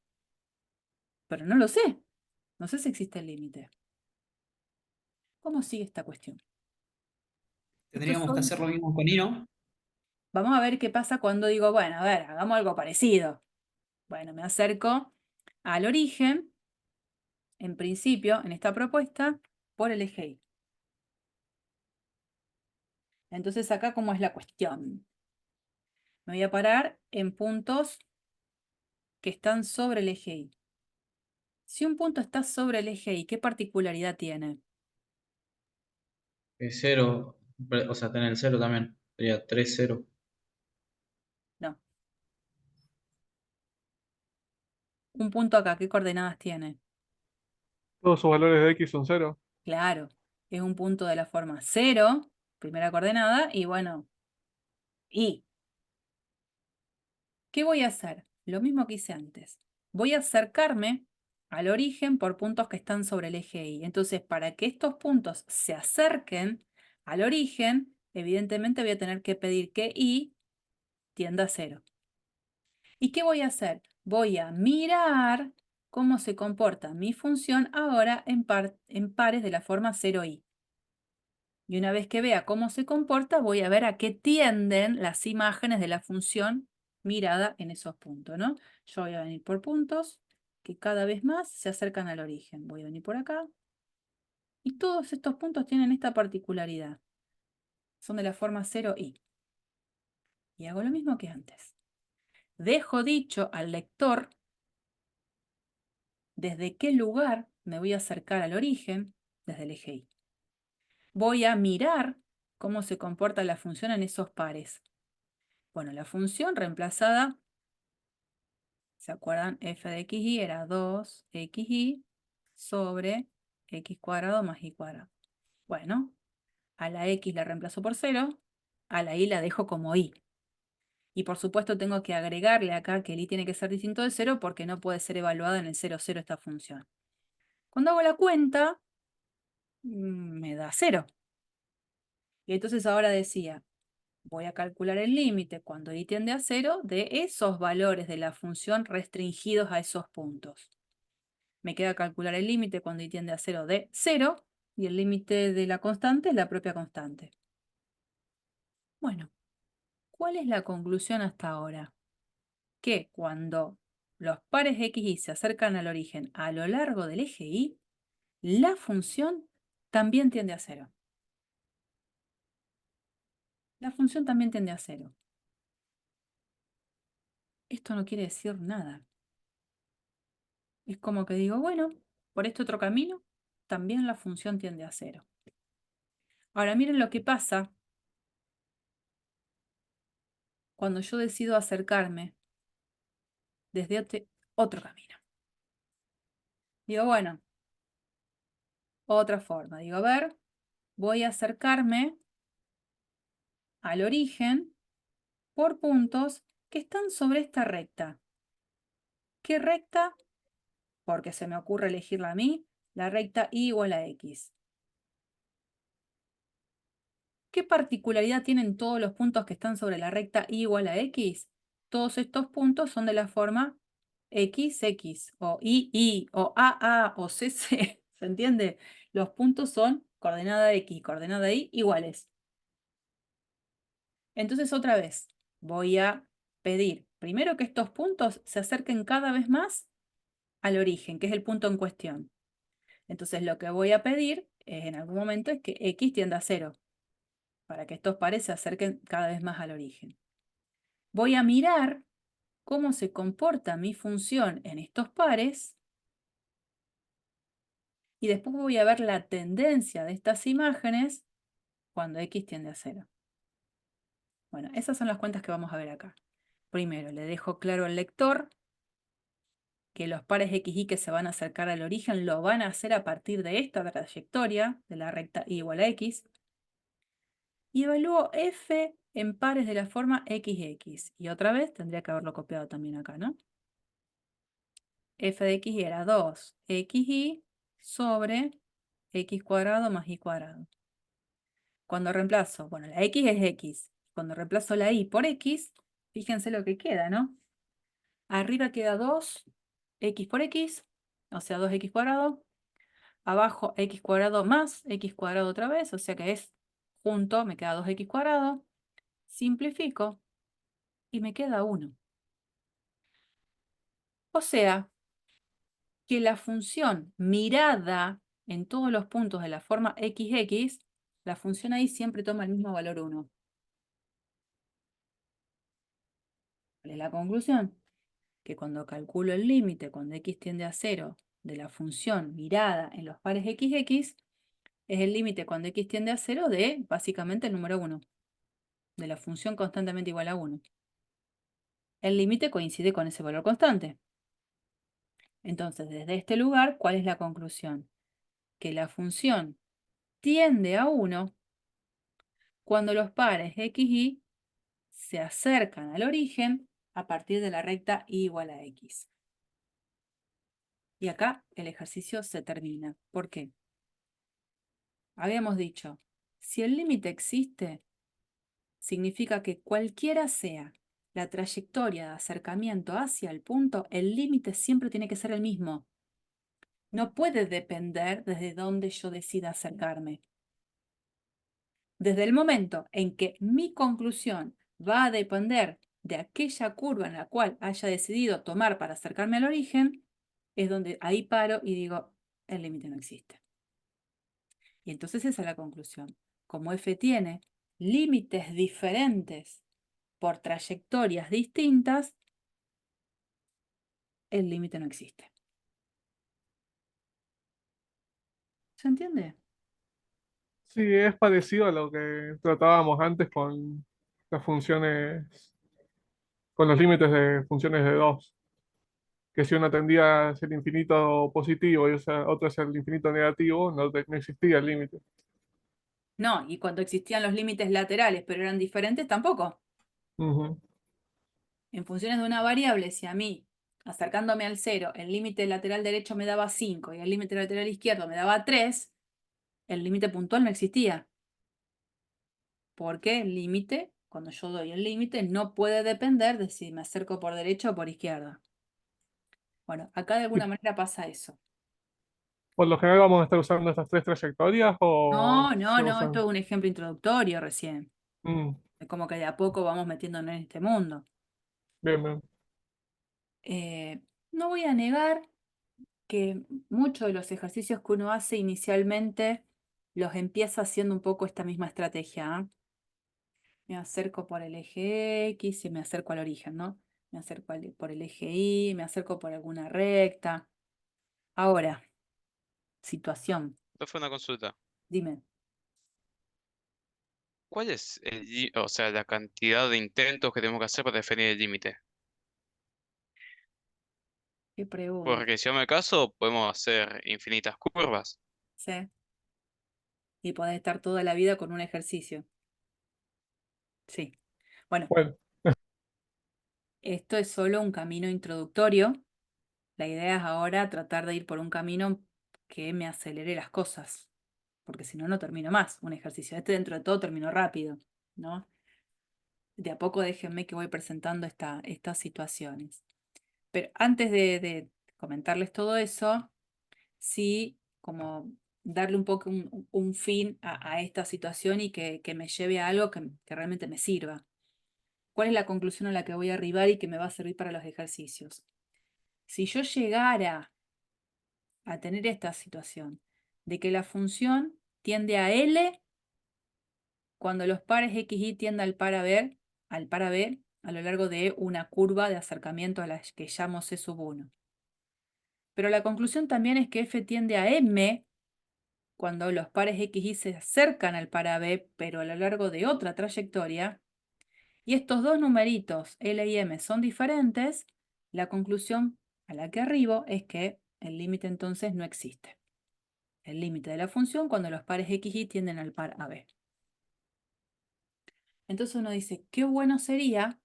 Pero no lo sé. No sé si existe el límite. ¿Cómo sigue esta cuestión? Estos Tendríamos que son... hacer lo mismo con Ino. Vamos a ver qué pasa cuando digo, bueno, a ver, hagamos algo parecido. Bueno, me acerco al origen, en principio, en esta propuesta, por el eje Y. Entonces acá, ¿cómo es la cuestión? Me voy a parar en puntos que están sobre el eje Y. Si un punto está sobre el eje Y, ¿qué particularidad tiene? 0, o sea, tener el 0 también. Sería 3, 0. No. Un punto acá, ¿qué coordenadas tiene? Todos sus valores de x son 0. Claro, es un punto de la forma 0, primera coordenada, y bueno, y. ¿Qué voy a hacer? Lo mismo que hice antes. Voy a acercarme al origen por puntos que están sobre el eje Y. Entonces, para que estos puntos se acerquen al origen, evidentemente voy a tener que pedir que Y tienda a 0. ¿Y qué voy a hacer? Voy a mirar cómo se comporta mi función ahora en pares de la forma 0i. Y una vez que vea cómo se comporta, voy a ver a qué tienden las imágenes de la función mirada en esos puntos, ¿no? Yo voy a venir por puntos que cada vez más se acercan al origen. Voy a venir por acá. Y todos estos puntos tienen esta particularidad. Son de la forma 0i. Y hago lo mismo que antes. Dejo dicho al lector desde qué lugar me voy a acercar al origen desde el eje Y. Voy a mirar cómo se comporta la función en esos pares. Bueno, la función reemplazada, ¿se acuerdan? F de xy era 2xy sobre x cuadrado más y cuadrado. Bueno, a la x la reemplazo por 0, a la y la dejo como y. Y por supuesto tengo que agregarle acá que el y tiene que ser distinto de 0 porque no puede ser evaluada en el 0, 0 esta función. Cuando hago la cuenta, me da 0. Y entonces ahora decía, voy a calcular el límite cuando y tiende a 0 de esos valores de la función restringidos a esos puntos. Me queda calcular el límite cuando y tiende a 0 de 0 y el límite de la constante es la propia constante. Bueno, ¿cuál es la conclusión hasta ahora? Que cuando los pares x, y se acercan al origen a lo largo del eje Y, la función también tiende a 0. La función también tiende a 0. Esto no quiere decir nada. Es como que digo, bueno, por este otro camino, también la función tiende a 0. Ahora miren lo que pasa cuando yo decido acercarme desde otro camino. Digo, bueno, otra forma. Digo, a ver, voy a acercarme al origen por puntos que están sobre esta recta. ¿Qué recta? Porque se me ocurre elegirla a mí, la recta y igual a x. ¿Qué particularidad tienen todos los puntos que están sobre la recta y igual a x? Todos estos puntos son de la forma x, x, o y, o a, o cc. ¿Se entiende? Los puntos son coordenada x, coordenada y iguales. Entonces otra vez voy a pedir primero que estos puntos se acerquen cada vez más al origen, que es el punto en cuestión. Entonces lo que voy a pedir en algún momento es que x tienda a 0, para que estos pares se acerquen cada vez más al origen. Voy a mirar cómo se comporta mi función en estos pares y después voy a ver la tendencia de estas imágenes cuando x tiende a 0. Bueno, esas son las cuentas que vamos a ver acá. Primero, le dejo claro al lector que los pares x, y que se van a acercar al origen lo van a hacer a partir de esta trayectoria de la recta y igual a x. Y evalúo f en pares de la forma xx. Y otra vez tendría que haberlo copiado también acá, ¿no? F de x era 2xy sobre x cuadrado más y cuadrado. Cuando reemplazo, bueno, la x es x. Cuando reemplazo la y por x, fíjense lo que queda, ¿no? Arriba queda 2x por x, o sea 2x cuadrado. Abajo x cuadrado más x cuadrado otra vez, o sea que es junto, me queda 2x cuadrado. Simplifico y me queda 1. O sea que la función mirada en todos los puntos de la forma xx, la función ahí siempre toma el mismo valor 1. ¿Cuál es la conclusión? Que cuando calculo el límite, cuando x tiende a 0, de la función mirada en los pares xx, es el límite cuando x tiende a 0 de, básicamente, el número 1, de la función constantemente igual a 1. El límite coincide con ese valor constante. Entonces, desde este lugar, ¿cuál es la conclusión? Que la función tiende a 1 cuando los pares x, y se acercan al origen a partir de la recta y igual a x. Y acá el ejercicio se termina. ¿Por qué? Habíamos dicho, si el límite existe, significa que cualquiera sea la trayectoria de acercamiento hacia el punto, el límite siempre tiene que ser el mismo. No puede depender desde dónde yo decida acercarme. Desde el momento en que mi conclusión va a depender de aquella curva en la cual haya decidido tomar para acercarme al origen, es donde ahí paro y digo, el límite no existe. Y entonces esa es la conclusión. Como f tiene límites diferentes por trayectorias distintas, el límite no existe. ¿Se entiende? Sí, es parecido a lo que tratábamos antes con las funciones, con los límites de funciones de dos, que si una tendía hacia el infinito positivo y otra hacia el infinito negativo, no existía el límite. No, y cuando existían los límites laterales, pero eran diferentes, tampoco. Ujú. En funciones de una variable, si a mí, acercándome al 0, el límite lateral derecho me daba 5 y el límite lateral izquierdo me daba 3, el límite puntual no existía. Porque el límite, cuando yo doy el límite, no puede depender de si me acerco por derecha o por izquierda. Bueno, acá de Y alguna manera pasa eso. por lo general vamos a estar usando estas tres trayectorias o No, no, se no, esto usan. es un ejemplo introductorio recién. Mm, Es como que de a poco vamos metiéndonos en este mundo. bien, bien. No voy a negar que muchos de los ejercicios que uno hace inicialmente los empieza haciendo un poco esta misma estrategia. ¿Ah? Me acerco por el eje X y me acerco al origen, ¿no? Me acerco por el eje Y, me acerco por alguna recta. Ahora, situación, Esto fue una consulta. dime, ¿Cuál es o sea, la cantidad de intentos que tenemos que hacer para definir el límite? ¿qué pregunta? Porque si yo me caso, podemos hacer infinitas curvas. ¿Sí? Y podés estar toda la vida con un ejercicio. Sí. Bueno, Bueno, esto es solo un camino introductorio. La idea es ahora tratar de ir por un camino que me acelere las cosas, porque si no, no termino más un ejercicio. Este dentro de todo terminó rápido, ¿no? De a poco déjenme que voy presentando estas situaciones. Pero antes de comentarles todo eso, sí, como darle un poco un fin a esta situación y que me lleve a algo que realmente me sirva. ¿Cuál es la conclusión a la que voy a arribar y que me va a servir para los ejercicios? Si yo llegara a tener esta situación de que la función tiende a L cuando los pares X y tienden al par B, a lo largo de una curva de acercamiento a la que llamo C sub 1. Pero la conclusión también es que F tiende a M cuando los pares X y se acercan al par B, pero a lo largo de otra trayectoria, y estos dos numeritos, L y M, son diferentes, la conclusión a la que arribo es que el límite entonces no existe. El límite de la función cuando los pares X y tienden al par AB. Entonces uno dice, qué bueno sería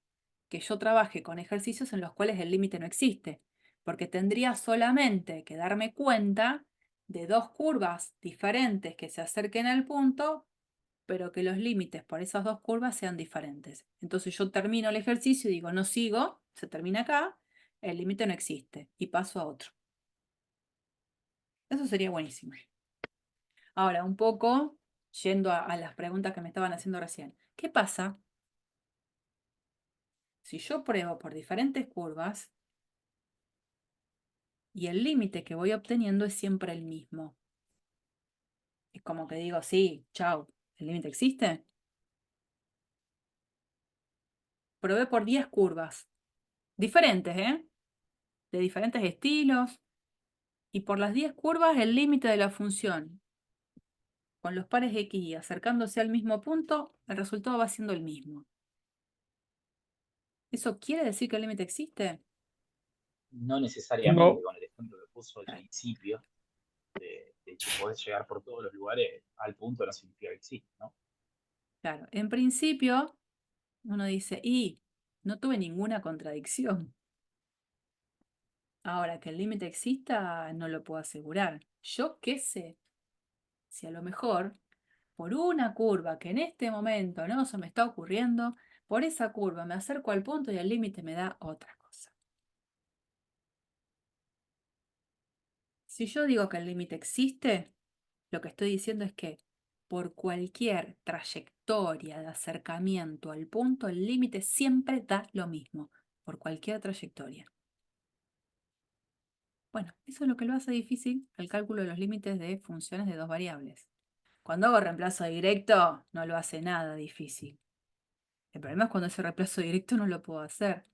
que yo trabaje con ejercicios en los cuales el límite no existe, porque tendría solamente que darme cuenta de dos curvas diferentes que se acerquen al punto, pero que los límites por esas dos curvas sean diferentes. Entonces yo termino el ejercicio y digo, no sigo, se termina acá, el límite no existe y paso a otro. Eso sería buenísimo. Ahora, un poco yendo a las preguntas que me estaban haciendo recién. ¿Qué pasa si yo pruebo por diferentes curvas y el límite que voy obteniendo es siempre el mismo? Es como que digo, sí, chau, ¿el límite existe? Probé por 10 curvas, diferentes, ¿eh? De diferentes estilos, y por las 10 curvas el límite de la función con los pares X y acercándose al mismo punto, el resultado va siendo el mismo. ¿Eso quiere decir que el límite existe? No necesariamente no, con el ejemplo que puso al Claro. principio, de que podés llegar por todos los lugares al punto, no significa que existe, ¿no? Claro, en principio uno dice, y no tuve ninguna contradicción. Ahora, que el límite exista, no lo puedo asegurar. Yo qué sé, si a lo mejor por una curva que en este momento no se me está ocurriendo, por esa curva me acerco al punto y el límite me da otra cosa. Si yo digo que el límite existe, lo que estoy diciendo es que por cualquier trayectoria de acercamiento al punto, el límite siempre da lo mismo, por cualquier trayectoria. Bueno, eso es lo que lo hace difícil el cálculo de los límites de funciones de dos variables. Cuando hago reemplazo directo, no lo hace nada difícil. El problema es cuando ese reemplazo directo no lo puedo hacer.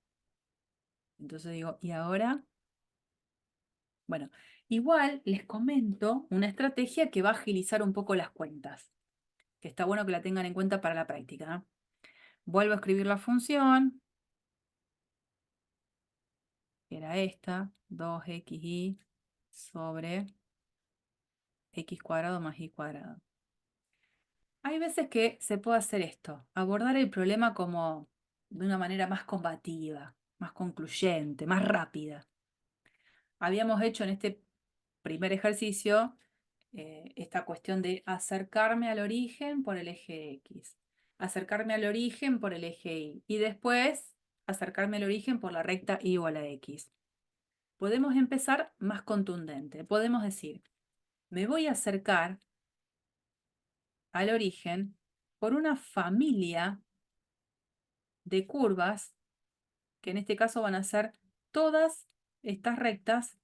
Entonces digo, ¿y ahora? Bueno, igual les comento una estrategia que va a agilizar un poco las cuentas, que está bueno que la tengan en cuenta para la práctica, ¿no? Vuelvo a escribir la función, que era esta, 2xy sobre x cuadrado más y cuadrado. Hay veces que se puede hacer esto, abordar el problema como de una manera más combativa, más concluyente, más rápida. Habíamos hecho en este primer ejercicio esta cuestión de acercarme al origen por el eje X, acercarme al origen por el eje Y y después acercarme al origen por la recta Y igual a X. Podemos empezar más contundente. Podemos decir, me voy a acercar al origen por una familia de curvas, que en este caso van a ser todas estas rectas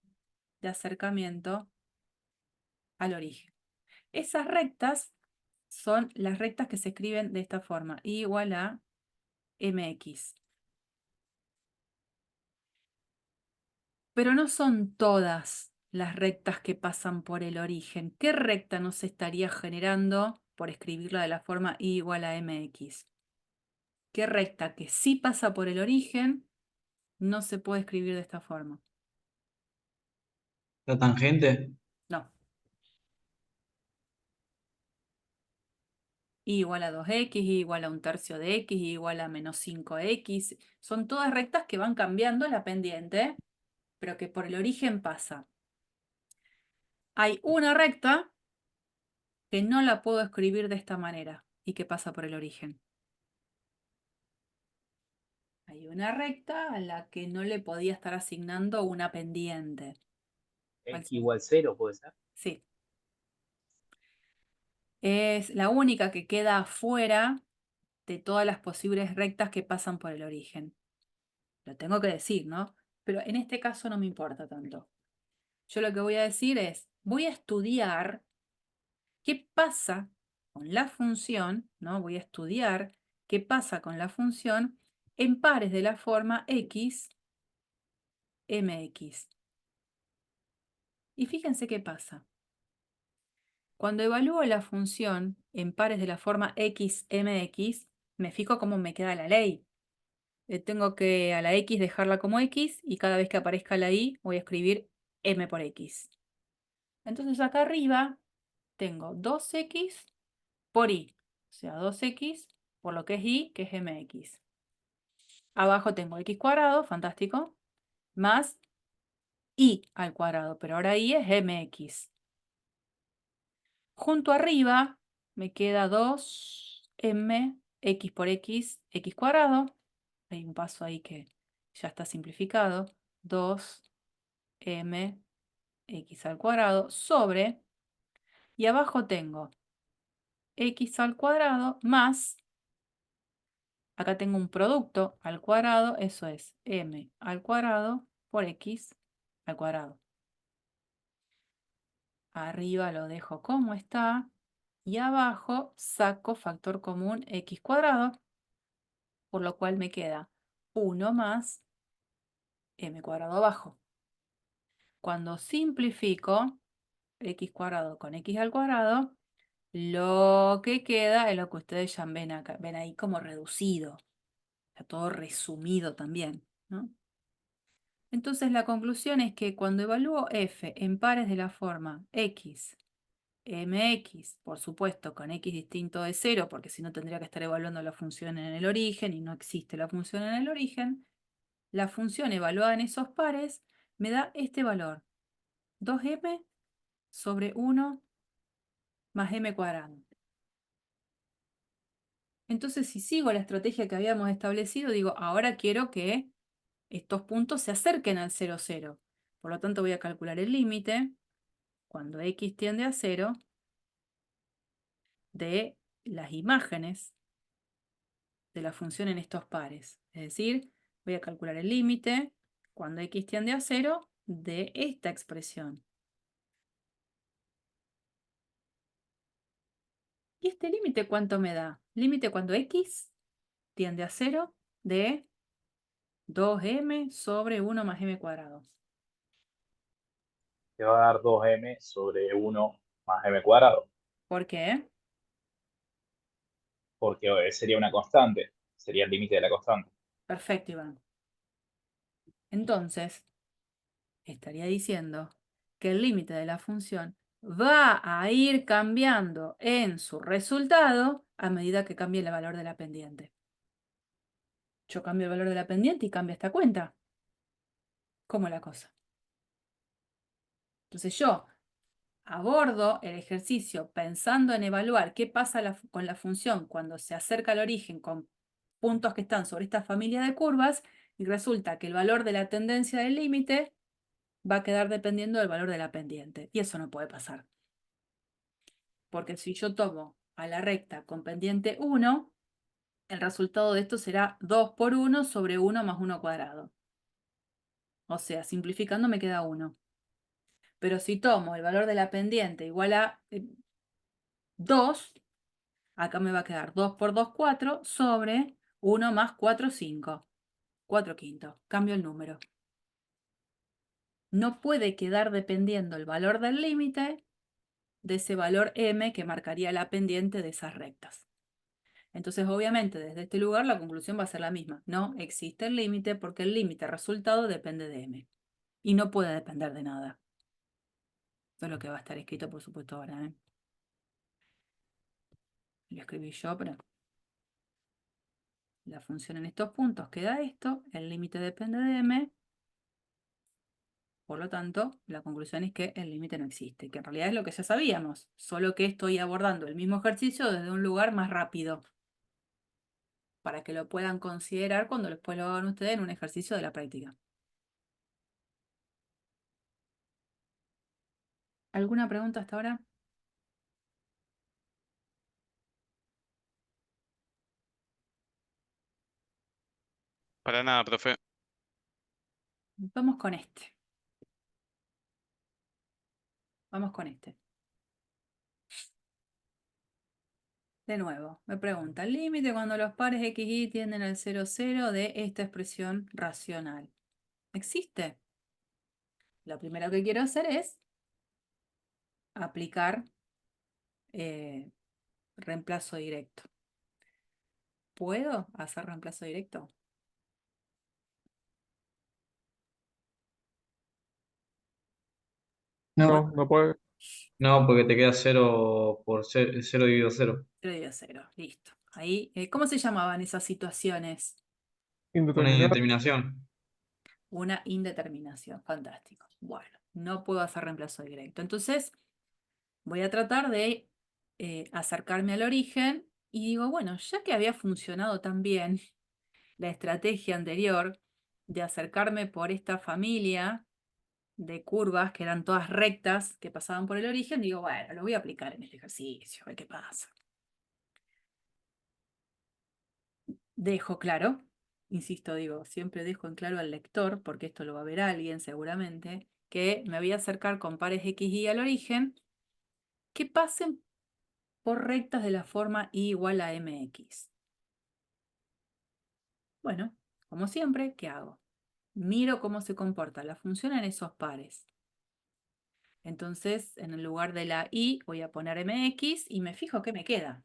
de acercamiento al origen. Esas rectas son las rectas que se escriben de esta forma, y igual a mx. Pero no son todas las rectas que pasan por el origen. ¿Qué recta nos estaría generando por escribirla de la forma y igual a mx? ¿Qué recta que sí pasa por el origen no se puede escribir de esta forma? ¿La tangente? No. Y igual a 2x, y igual a 1/3 de x, y igual a menos 5x. Son todas rectas que van cambiando la pendiente, pero que por el origen pasa. Hay una recta que no la puedo escribir de esta manera y que pasa por el origen. Hay una recta a la que no le podía estar asignando una pendiente. ¿Cuál X sería? igual 0, puede ser. Sí. Es la única que queda afuera de todas las posibles rectas que pasan por el origen. Lo tengo que decir, ¿no? Pero en este caso no me importa tanto. Yo lo que voy a decir es, voy a estudiar qué pasa con la función, ¿no? Voy a estudiar qué pasa con la función en pares de la forma x, mx. Y fíjense qué pasa. Cuando evalúo la función en pares de la forma x, mx, me fijo cómo me queda la ley. Tengo que a la x dejarla como x y cada vez que aparezca la y voy a escribir m por x. Entonces acá arriba tengo 2x por y, o sea 2x por lo que es y, que es mx. Abajo tengo x cuadrado, fantástico, más y al cuadrado, pero ahora y es mx. Junto arriba me queda 2m, x por x, x cuadrado. Hay un paso ahí que ya está simplificado. 2m x al cuadrado sobre, y abajo tengo x al cuadrado más, acá tengo un producto al cuadrado, eso es m al cuadrado por x al cuadrado. Arriba lo dejo como está y abajo saco factor común x cuadrado, por lo cual me queda 1 más m cuadrado abajo. Cuando simplifico x cuadrado con x al cuadrado, lo que queda es lo que ustedes ya ven acá, ven ahí como reducido. Está todo resumido también, ¿no? Entonces la conclusión es que cuando evalúo f en pares de la forma x, mx, por supuesto con x distinto de 0, porque si no tendría que estar evaluando la función en el origen y no existe la función en el origen, la función evaluada en esos pares me da este valor, 2m sobre 1 más m cuadrado. Entonces, si sigo la estrategia que habíamos establecido, digo, ahora quiero que estos puntos se acerquen al 0, 0. Por lo tanto, voy a calcular el límite, cuando x tiende a 0, de las imágenes de la función en estos pares. Es decir, voy a calcular el límite, cuando x tiende a 0, de esta expresión. ¿Y este límite cuánto me da? Límite cuando x tiende a 0 de 2m sobre 1 más m cuadrado. Te va a dar 2m sobre 1 más m cuadrado, ¿Por qué? porque sería una constante, sería el límite de la constante. Perfecto, Iván. Entonces, estaría diciendo que el límite de la función va a ir cambiando en su resultado a medida que cambie el valor de la pendiente. Yo cambio el valor de la pendiente y cambia esta cuenta. ¿Cómo es la cosa? Entonces yo abordo el ejercicio pensando en evaluar qué pasa con la función cuando se acerca al origen con puntos que están sobre esta familia de curvas y resulta que el valor de la tendencia del límite va a quedar dependiendo del valor de la pendiente. Y eso no puede pasar. Porque si yo tomo a la recta con pendiente 1, el resultado de esto será 2 por 1 sobre 1 más 1 cuadrado. O sea, simplificando me queda 1. Pero si tomo el valor de la pendiente igual a 2, acá me va a quedar 2 por 2, 4, sobre 1 más 4, 5. 4 quintos. Cambio el número. No puede quedar dependiendo el valor del límite de ese valor m que marcaría la pendiente de esas rectas. Entonces, obviamente, desde este lugar la conclusión va a ser la misma. No existe el límite porque el límite resultado depende de m. Y no puede depender de nada. Esto es lo que va a estar escrito, por supuesto, ahora, ¿eh? Lo escribí yo, pero la función en estos puntos queda esto. El límite depende de m. Por lo tanto, la conclusión es que el límite no existe, que en realidad es lo que ya sabíamos, solo que estoy abordando el mismo ejercicio desde un lugar más rápido, para que lo puedan considerar cuando después lo hagan ustedes en un ejercicio de la práctica. ¿Alguna pregunta hasta ahora? Para nada, profe. Vamos con este. Vamos con este. De nuevo, me pregunta, el límite cuando los pares x y tienden al 0, 0 de esta expresión racional. ¿Existe? Lo primero que quiero hacer es aplicar reemplazo directo. ¿Puedo hacer reemplazo directo? No, No, no puede. no, porque te queda 0 por 0 dividido 0. 0 dividido 0, listo. Ahí, ¿cómo se llamaban esas situaciones? Una Indeterminado. indeterminación. Una indeterminación, fantástico. Bueno, no puedo hacer reemplazo directo. Entonces, voy a tratar de acercarme al origen y digo, bueno, ya que había funcionado tan bien la estrategia anterior de acercarme por esta familia de curvas que eran todas rectas que pasaban por el origen, digo, bueno, lo voy a aplicar en este ejercicio, a ver qué pasa. Dejo claro, insisto, digo, siempre dejo en claro al lector, porque esto lo va a ver alguien seguramente, que me voy a acercar con pares x y al origen que pasen por rectas de la forma y igual a mx. Bueno, como siempre, ¿qué hago? Miro cómo se comporta la función en esos pares. Entonces, en el lugar de la y voy a poner mx y me fijo qué me queda.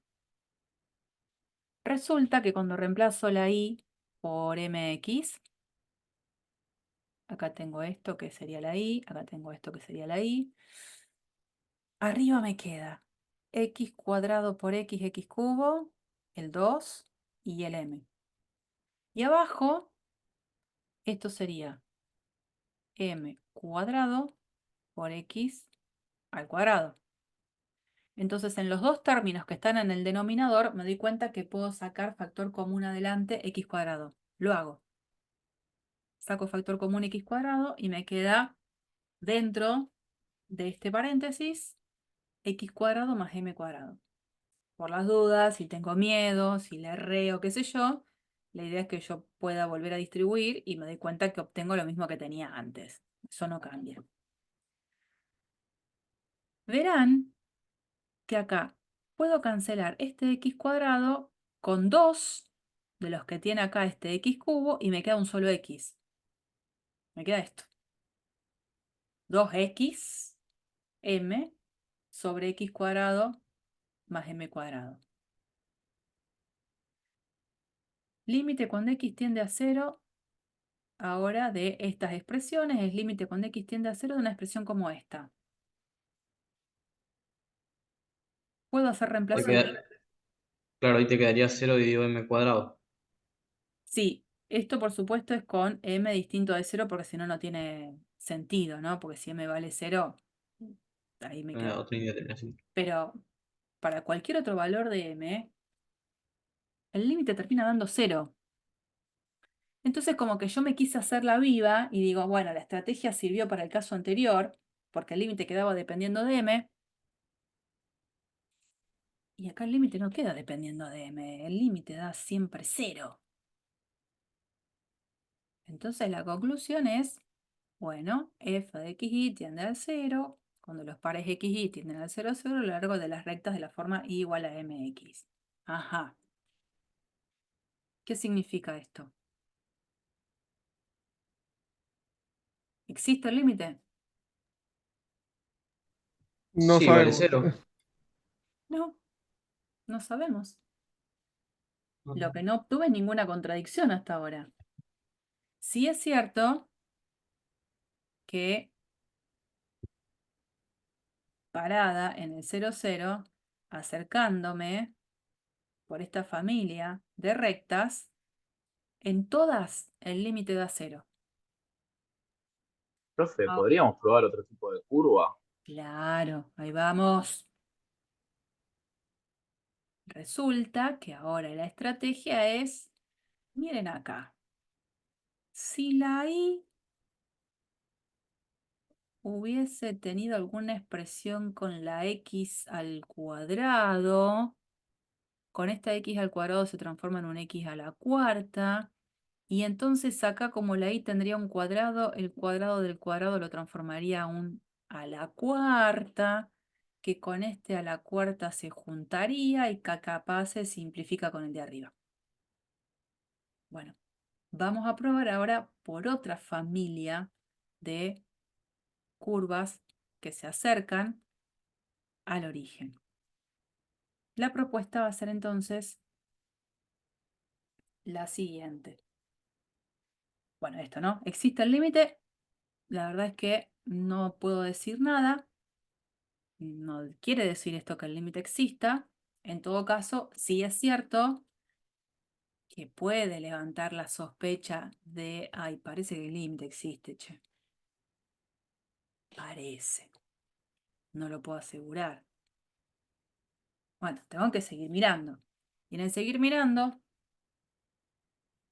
Resulta que cuando reemplazo la y por mx, acá tengo esto que sería la y, acá tengo esto que sería la y, arriba me queda x cuadrado por x, x cubo, el 2 y el m. Y abajo, esto sería m cuadrado por x al cuadrado. Entonces, en los dos términos que están en el denominador, me doy cuenta que puedo sacar factor común adelante x cuadrado. Lo hago. Saco factor común x cuadrado y me queda dentro de este paréntesis x cuadrado más m cuadrado. Por las dudas, si tengo miedo, si le erré o qué sé yo, la idea es que yo pueda volver a distribuir y me doy cuenta que obtengo lo mismo que tenía antes. Eso no cambia. Verán que acá puedo cancelar este x cuadrado con 2 de los que tiene acá este x cubo y me queda un solo x. Me queda esto. 2x m sobre x cuadrado más m cuadrado. Límite cuando x tiende a 0 ahora de estas expresiones es límite cuando x tiende a 0 de una expresión como esta. ¿Puedo hacer Te reemplazo? claro, ahí te quedaría 0 dividido m cuadrado. Sí, esto por supuesto es con m distinto de 0 porque si no, no tiene sentido, ¿no? Porque si m vale 0, ahí me quedo. Otra indeterminación. Pero para cualquier otro valor de m, el límite termina dando 0. Entonces como que yo me quise hacer la viva y digo, bueno, la estrategia sirvió para el caso anterior, porque el límite quedaba dependiendo de m, y acá el límite no queda dependiendo de m, el límite da siempre 0. Entonces la conclusión es Bueno, f de xy tiende al 0 cuando los pares x, y tienden al 0, 0 a lo largo de las rectas de la forma y igual a mx. Ajá. ¿Qué significa esto? ¿Existe el límite? No Sí, vale sabemos. 0. No, no sabemos. Lo que no obtuve es ninguna contradicción hasta ahora. Sí es cierto que parada en el 0, 0, acercándome por esta familia de rectas, en todas el límite da 0. Profe, Ah, ¿podríamos probar otro tipo de curva? claro, ahí vamos. Resulta que ahora la estrategia es, miren acá, si la i hubiese tenido alguna expresión con la x al cuadrado, con esta x al cuadrado se transforma en un x a la cuarta, y entonces acá como la i tendría un cuadrado, el cuadrado del cuadrado lo transformaría a un a la cuarta, que con este a la cuarta se juntaría y capaz se simplifica con el de arriba. Bueno, vamos a probar ahora por otra familia de curvas que se acercan al origen. La propuesta va a ser entonces la siguiente. Bueno, esto, ¿no? ¿Existe el límite? La verdad es que no puedo decir nada. No quiere decir esto que el límite exista. En todo caso, sí es cierto que puede levantar la sospecha de, ay, parece que el límite existe, che. Parece. No lo puedo asegurar. Bueno, tengo que seguir mirando. Y en el seguir mirando,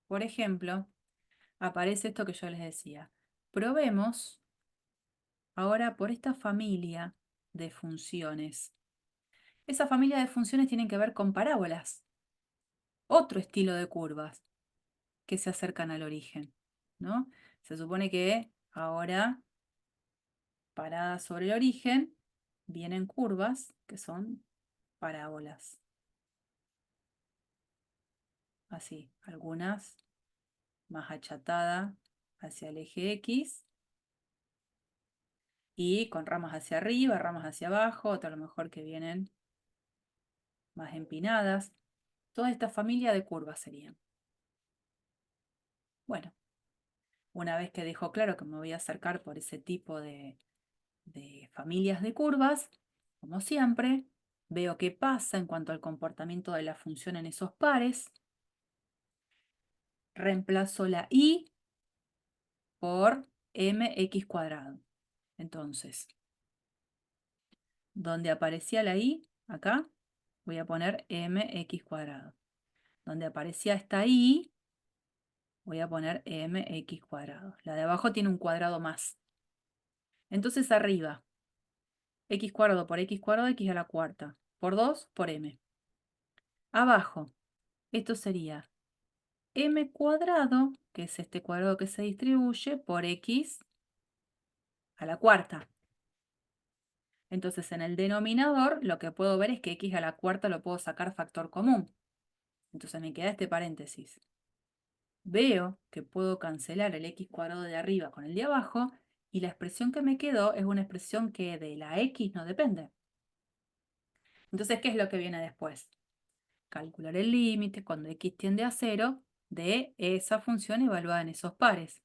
por ejemplo, aparece esto que yo les decía. Probemos ahora por esta familia de funciones. Esa familia de funciones tienen que ver con parábolas, otro estilo de curvas que se acercan al origen, ¿no? Se supone que ahora, paradas sobre el origen, vienen curvas que son parábolas. Así, algunas más achatadas hacia el eje X y con ramas hacia arriba, ramas hacia abajo, otras a lo mejor que vienen más empinadas. Toda esta familia de curvas serían. Bueno, una vez que dejo claro que me voy a acercar por ese tipo de familias de curvas, como siempre, veo qué pasa en cuanto al comportamiento de la función en esos pares. Reemplazo la y por mx cuadrado. Entonces, donde aparecía la y, acá, voy a poner mx cuadrado. Donde aparecía esta y, voy a poner mx cuadrado. La de abajo tiene un cuadrado más. Entonces arriba, x cuadrado por x cuadrado, x a la cuarta. Por 2, por m. Abajo, esto sería m cuadrado, que es este cuadrado que se distribuye, por x a la cuarta. Entonces en el denominador lo que puedo ver es que x a la cuarta lo puedo sacar factor común. Entonces me queda este paréntesis. Veo que puedo cancelar el x cuadrado de arriba con el de abajo y la expresión que me quedó es una expresión que de la x no depende. Entonces, ¿qué es lo que viene después? Calcular el límite cuando x tiende a 0 de esa función evaluada en esos pares.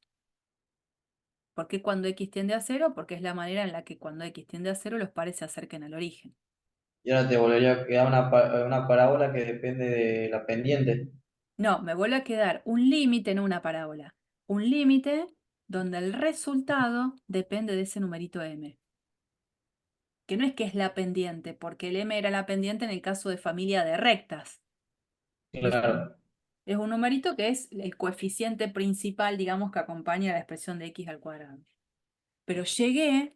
¿Por qué cuando x tiende a 0? Porque es la manera en la que cuando x tiende a 0 los pares se acerquen al origen. Y ahora te volvería a quedar una parábola que depende de la pendiente. No, me vuelve a quedar un límite, no una parábola. Un límite donde el resultado depende de ese numerito m. Que no es que es la pendiente, porque el m era la pendiente en el caso de familia de rectas. ¿Viste? Claro. Es un numerito que es el coeficiente principal, digamos, que acompaña la expresión de x al cuadrado. Pero llegué,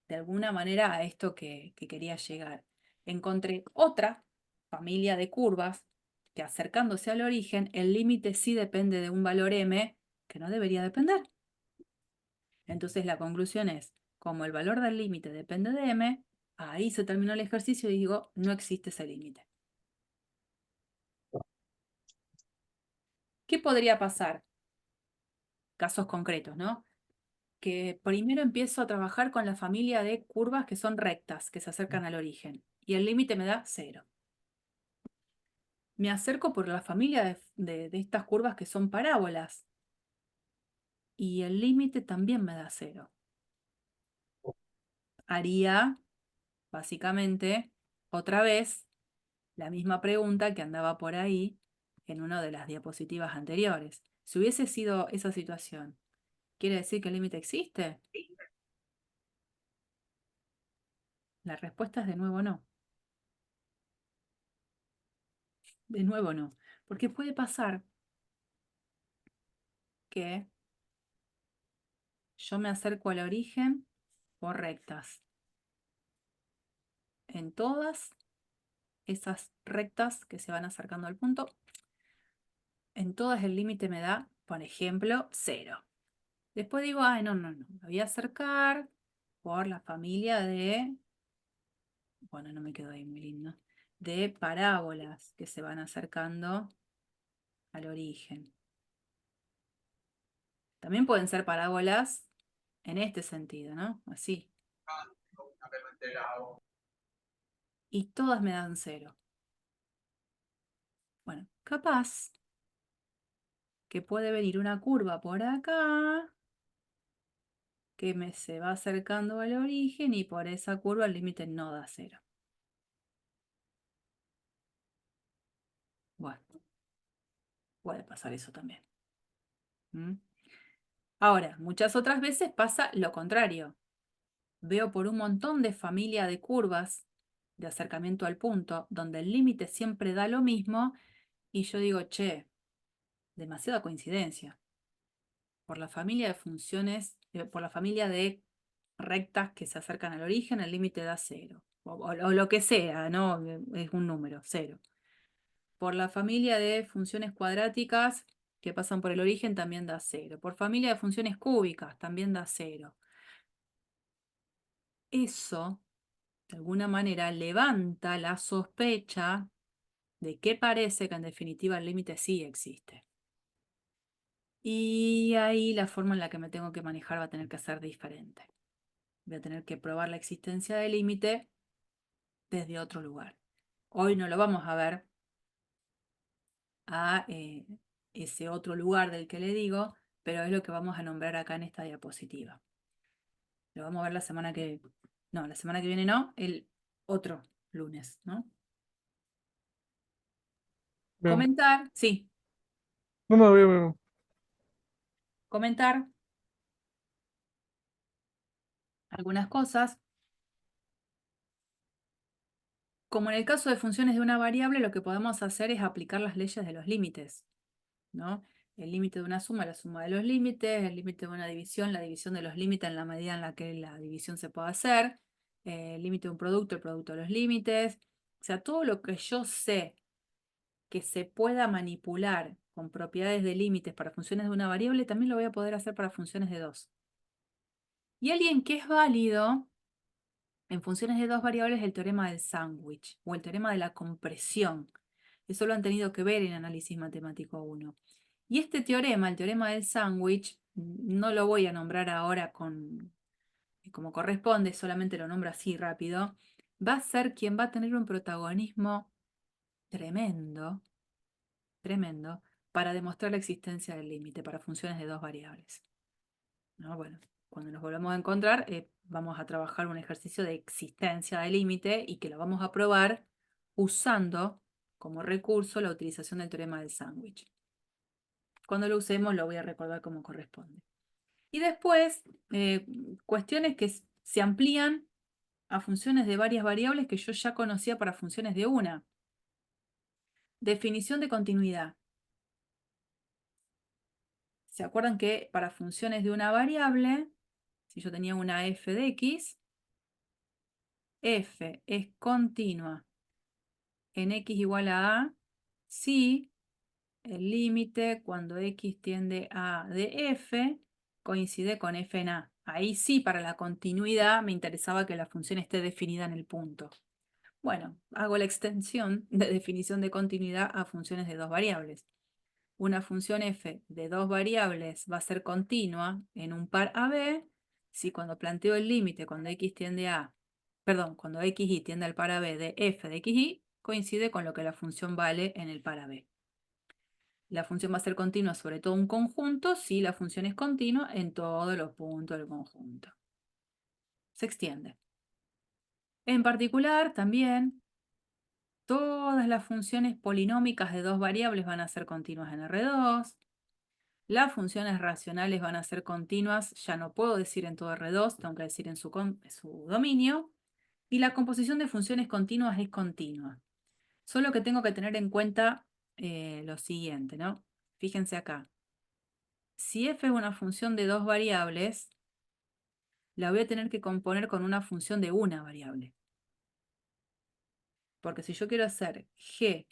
de alguna manera, a esto que quería llegar. Encontré otra familia de curvas que acercándose al origen, el límite sí depende de un valor m que no debería depender. Entonces la conclusión es, como el valor del límite depende de m, ahí se terminó el ejercicio y digo, no existe ese límite. ¿Qué podría pasar? Casos concretos, ¿no? Que primero empiezo a trabajar con la familia de curvas que son rectas, que se acercan al origen, y el límite me da 0. Me acerco por la familia de estas curvas que son parábolas, y el límite también me da 0. Haría, básicamente, otra vez la misma pregunta que andaba por ahí en una de las diapositivas anteriores. Si hubiese sido esa situación, ¿quiere decir que el límite existe? La respuesta es de nuevo no. De nuevo no. Porque puede pasar que yo me acerco al origen por rectas. En todas esas rectas que se van acercando al punto, en todas el límite me da, por ejemplo, 0. Después digo, ay, no, me voy a acercar por la familia de, bueno, no me quedó ahí muy lindo, de parábolas que se van acercando al origen. También pueden ser parábolas en este sentido, ¿no? Así. Y todas me dan 0. Bueno, capaz que puede venir una curva por acá que se va acercando al origen y por esa curva el límite no da 0. Bueno, puede pasar eso también. ¿Mm? Ahora, muchas otras veces pasa lo contrario. Veo por un montón de familia de curvas de acercamiento al punto, donde el límite siempre da lo mismo, y yo digo, che, demasiada coincidencia. Por la familia de funciones, por la familia de rectas que se acercan al origen, el límite da 0. O lo que sea, ¿no? Es un número, 0. Por la familia de funciones cuadráticas que pasan por el origen también da 0. Por familia de funciones cúbicas también da 0. Eso, de alguna manera, levanta la sospecha de que parece que en definitiva el límite sí existe. Y ahí la forma en la que me tengo que manejar va a tener que ser diferente. Voy a tener que probar la existencia del límite desde otro lugar. Hoy no lo vamos a ver a ese otro lugar del que le digo, pero es lo que vamos a nombrar acá en esta diapositiva. Lo vamos a ver la semana que... No, la semana que viene no, el otro lunes, ¿no? Bien. Comentar, sí, No, no, bien, bien. comentar algunas cosas. Como en el caso de funciones de una variable, lo que podemos hacer es aplicar las leyes de los límites, ¿no? El límite de una suma, la suma de los límites, el límite de una división, la división de los límites en la medida en la que la división se pueda hacer, el límite de un producto, el producto de los límites. O sea, todo lo que yo sé que se pueda manipular con propiedades de límites para funciones de una variable, también lo voy a poder hacer para funciones de dos. Y alguien que es válido en funciones de dos variables es el teorema del sándwich o el teorema de la compresión. Eso lo han tenido que ver en análisis matemático 1. Y este teorema, el teorema del sándwich, no lo voy a nombrar ahora como corresponde, solamente lo nombro así rápido, va a ser quien va a tener un protagonismo tremendo, tremendo, para demostrar la existencia del límite para funciones de dos variables. ¿No? Bueno, cuando nos volvamos a encontrar, vamos a trabajar un ejercicio de existencia del límite y que lo vamos a probar usando como recurso la utilización del teorema del sándwich. Cuando lo usemos lo voy a recordar como corresponde. Y después, cuestiones que se amplían a funciones de varias variables que yo ya conocía para funciones de una. Definición de continuidad. ¿Se acuerdan que para funciones de una variable, si yo tenía una f de x, f es continua en x igual a si el límite cuando x tiende a de f coincide con f en a? Ahí sí, para la continuidad me interesaba que la función esté definida en el punto. Bueno, hago la extensión de definición de continuidad a funciones de dos variables. Una función f de dos variables va a ser continua en un par AB si cuando planteo el límite cuando x tiende a, perdón, cuando xy tiende al par AB de f de xy coincide con lo que la función vale en el par AB. La función va a ser continua sobre todo un conjunto si la función es continua en todos los puntos del conjunto. Se extiende. En particular, también, todas las funciones polinómicas de dos variables van a ser continuas en R2. Las funciones racionales van a ser continuas, ya no puedo decir en todo R2, tengo que decir en su dominio. Y la composición de funciones continuas es continua. Solo que tengo que tener en cuenta lo siguiente, ¿no? Fíjense acá. Si f es una función de dos variables, la voy a tener que componer con una función de una variable. Porque si yo quiero hacer g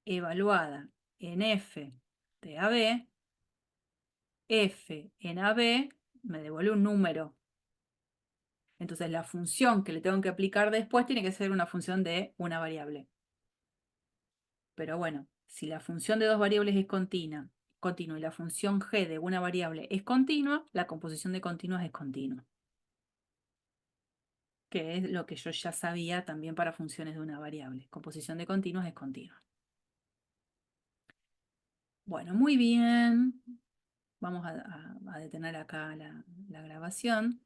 evaluada en f de AB, f en AB me devuelve un número. Entonces la función que le tengo que aplicar después tiene que ser una función de una variable. Pero bueno, si la función de dos variables es continua y la función g de una variable es continua, la composición de continuas es continua. Que es lo que yo ya sabía también para funciones de una variable. Composición de continuas es continua. Bueno, muy bien. Vamos a detener acá la grabación.